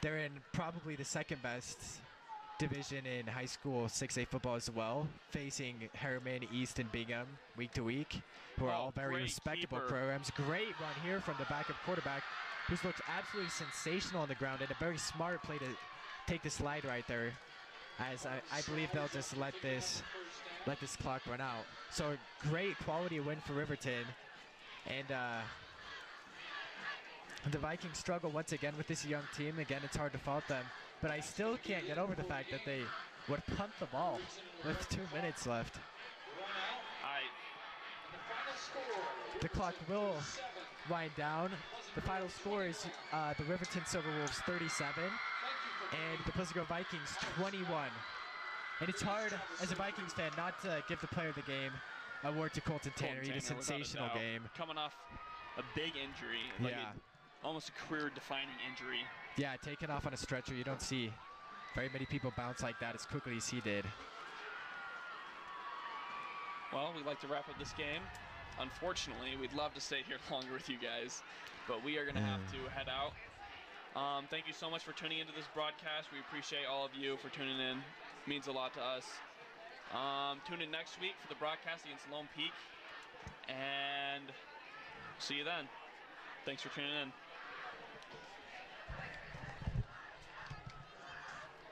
They're in probably the 2nd best division in high school 6A football as well, facing Harriman, East, and Bingham week to week, who are all very respectable programs. Great run here from the backup quarterback, who's looked absolutely sensational on the ground, and a very smart play to take the slide right there, as I believe they'll just let this clock run out. So a great quality win for Riverton, and the Vikings struggle once again with this young team. Again, it's hard to fault them, but I still can't get over the fact that they would punt the ball with 2 minutes left. The clock will wind down. The final score is the Riverton Silver Wolves 37 and the Pleasant Grove Vikings 21. And it's hard as a Vikings fan not to give the player of the game award to Colton Tanner. He had a sensational game. Coming off a big injury, almost a career-defining injury. Yeah, taken off on a stretcher. You don't see very many people bounce like that as quickly as he did. Well, we'd like to wrap up this game. Unfortunately, we'd love to stay here longer with you guys, but we are going to have to head out. Thank you so much for tuning into this broadcast. We appreciate all of you for tuning in. It means a lot to us. Tune in next week for the broadcast against Lone Peak, and see you then. Thanks for tuning in.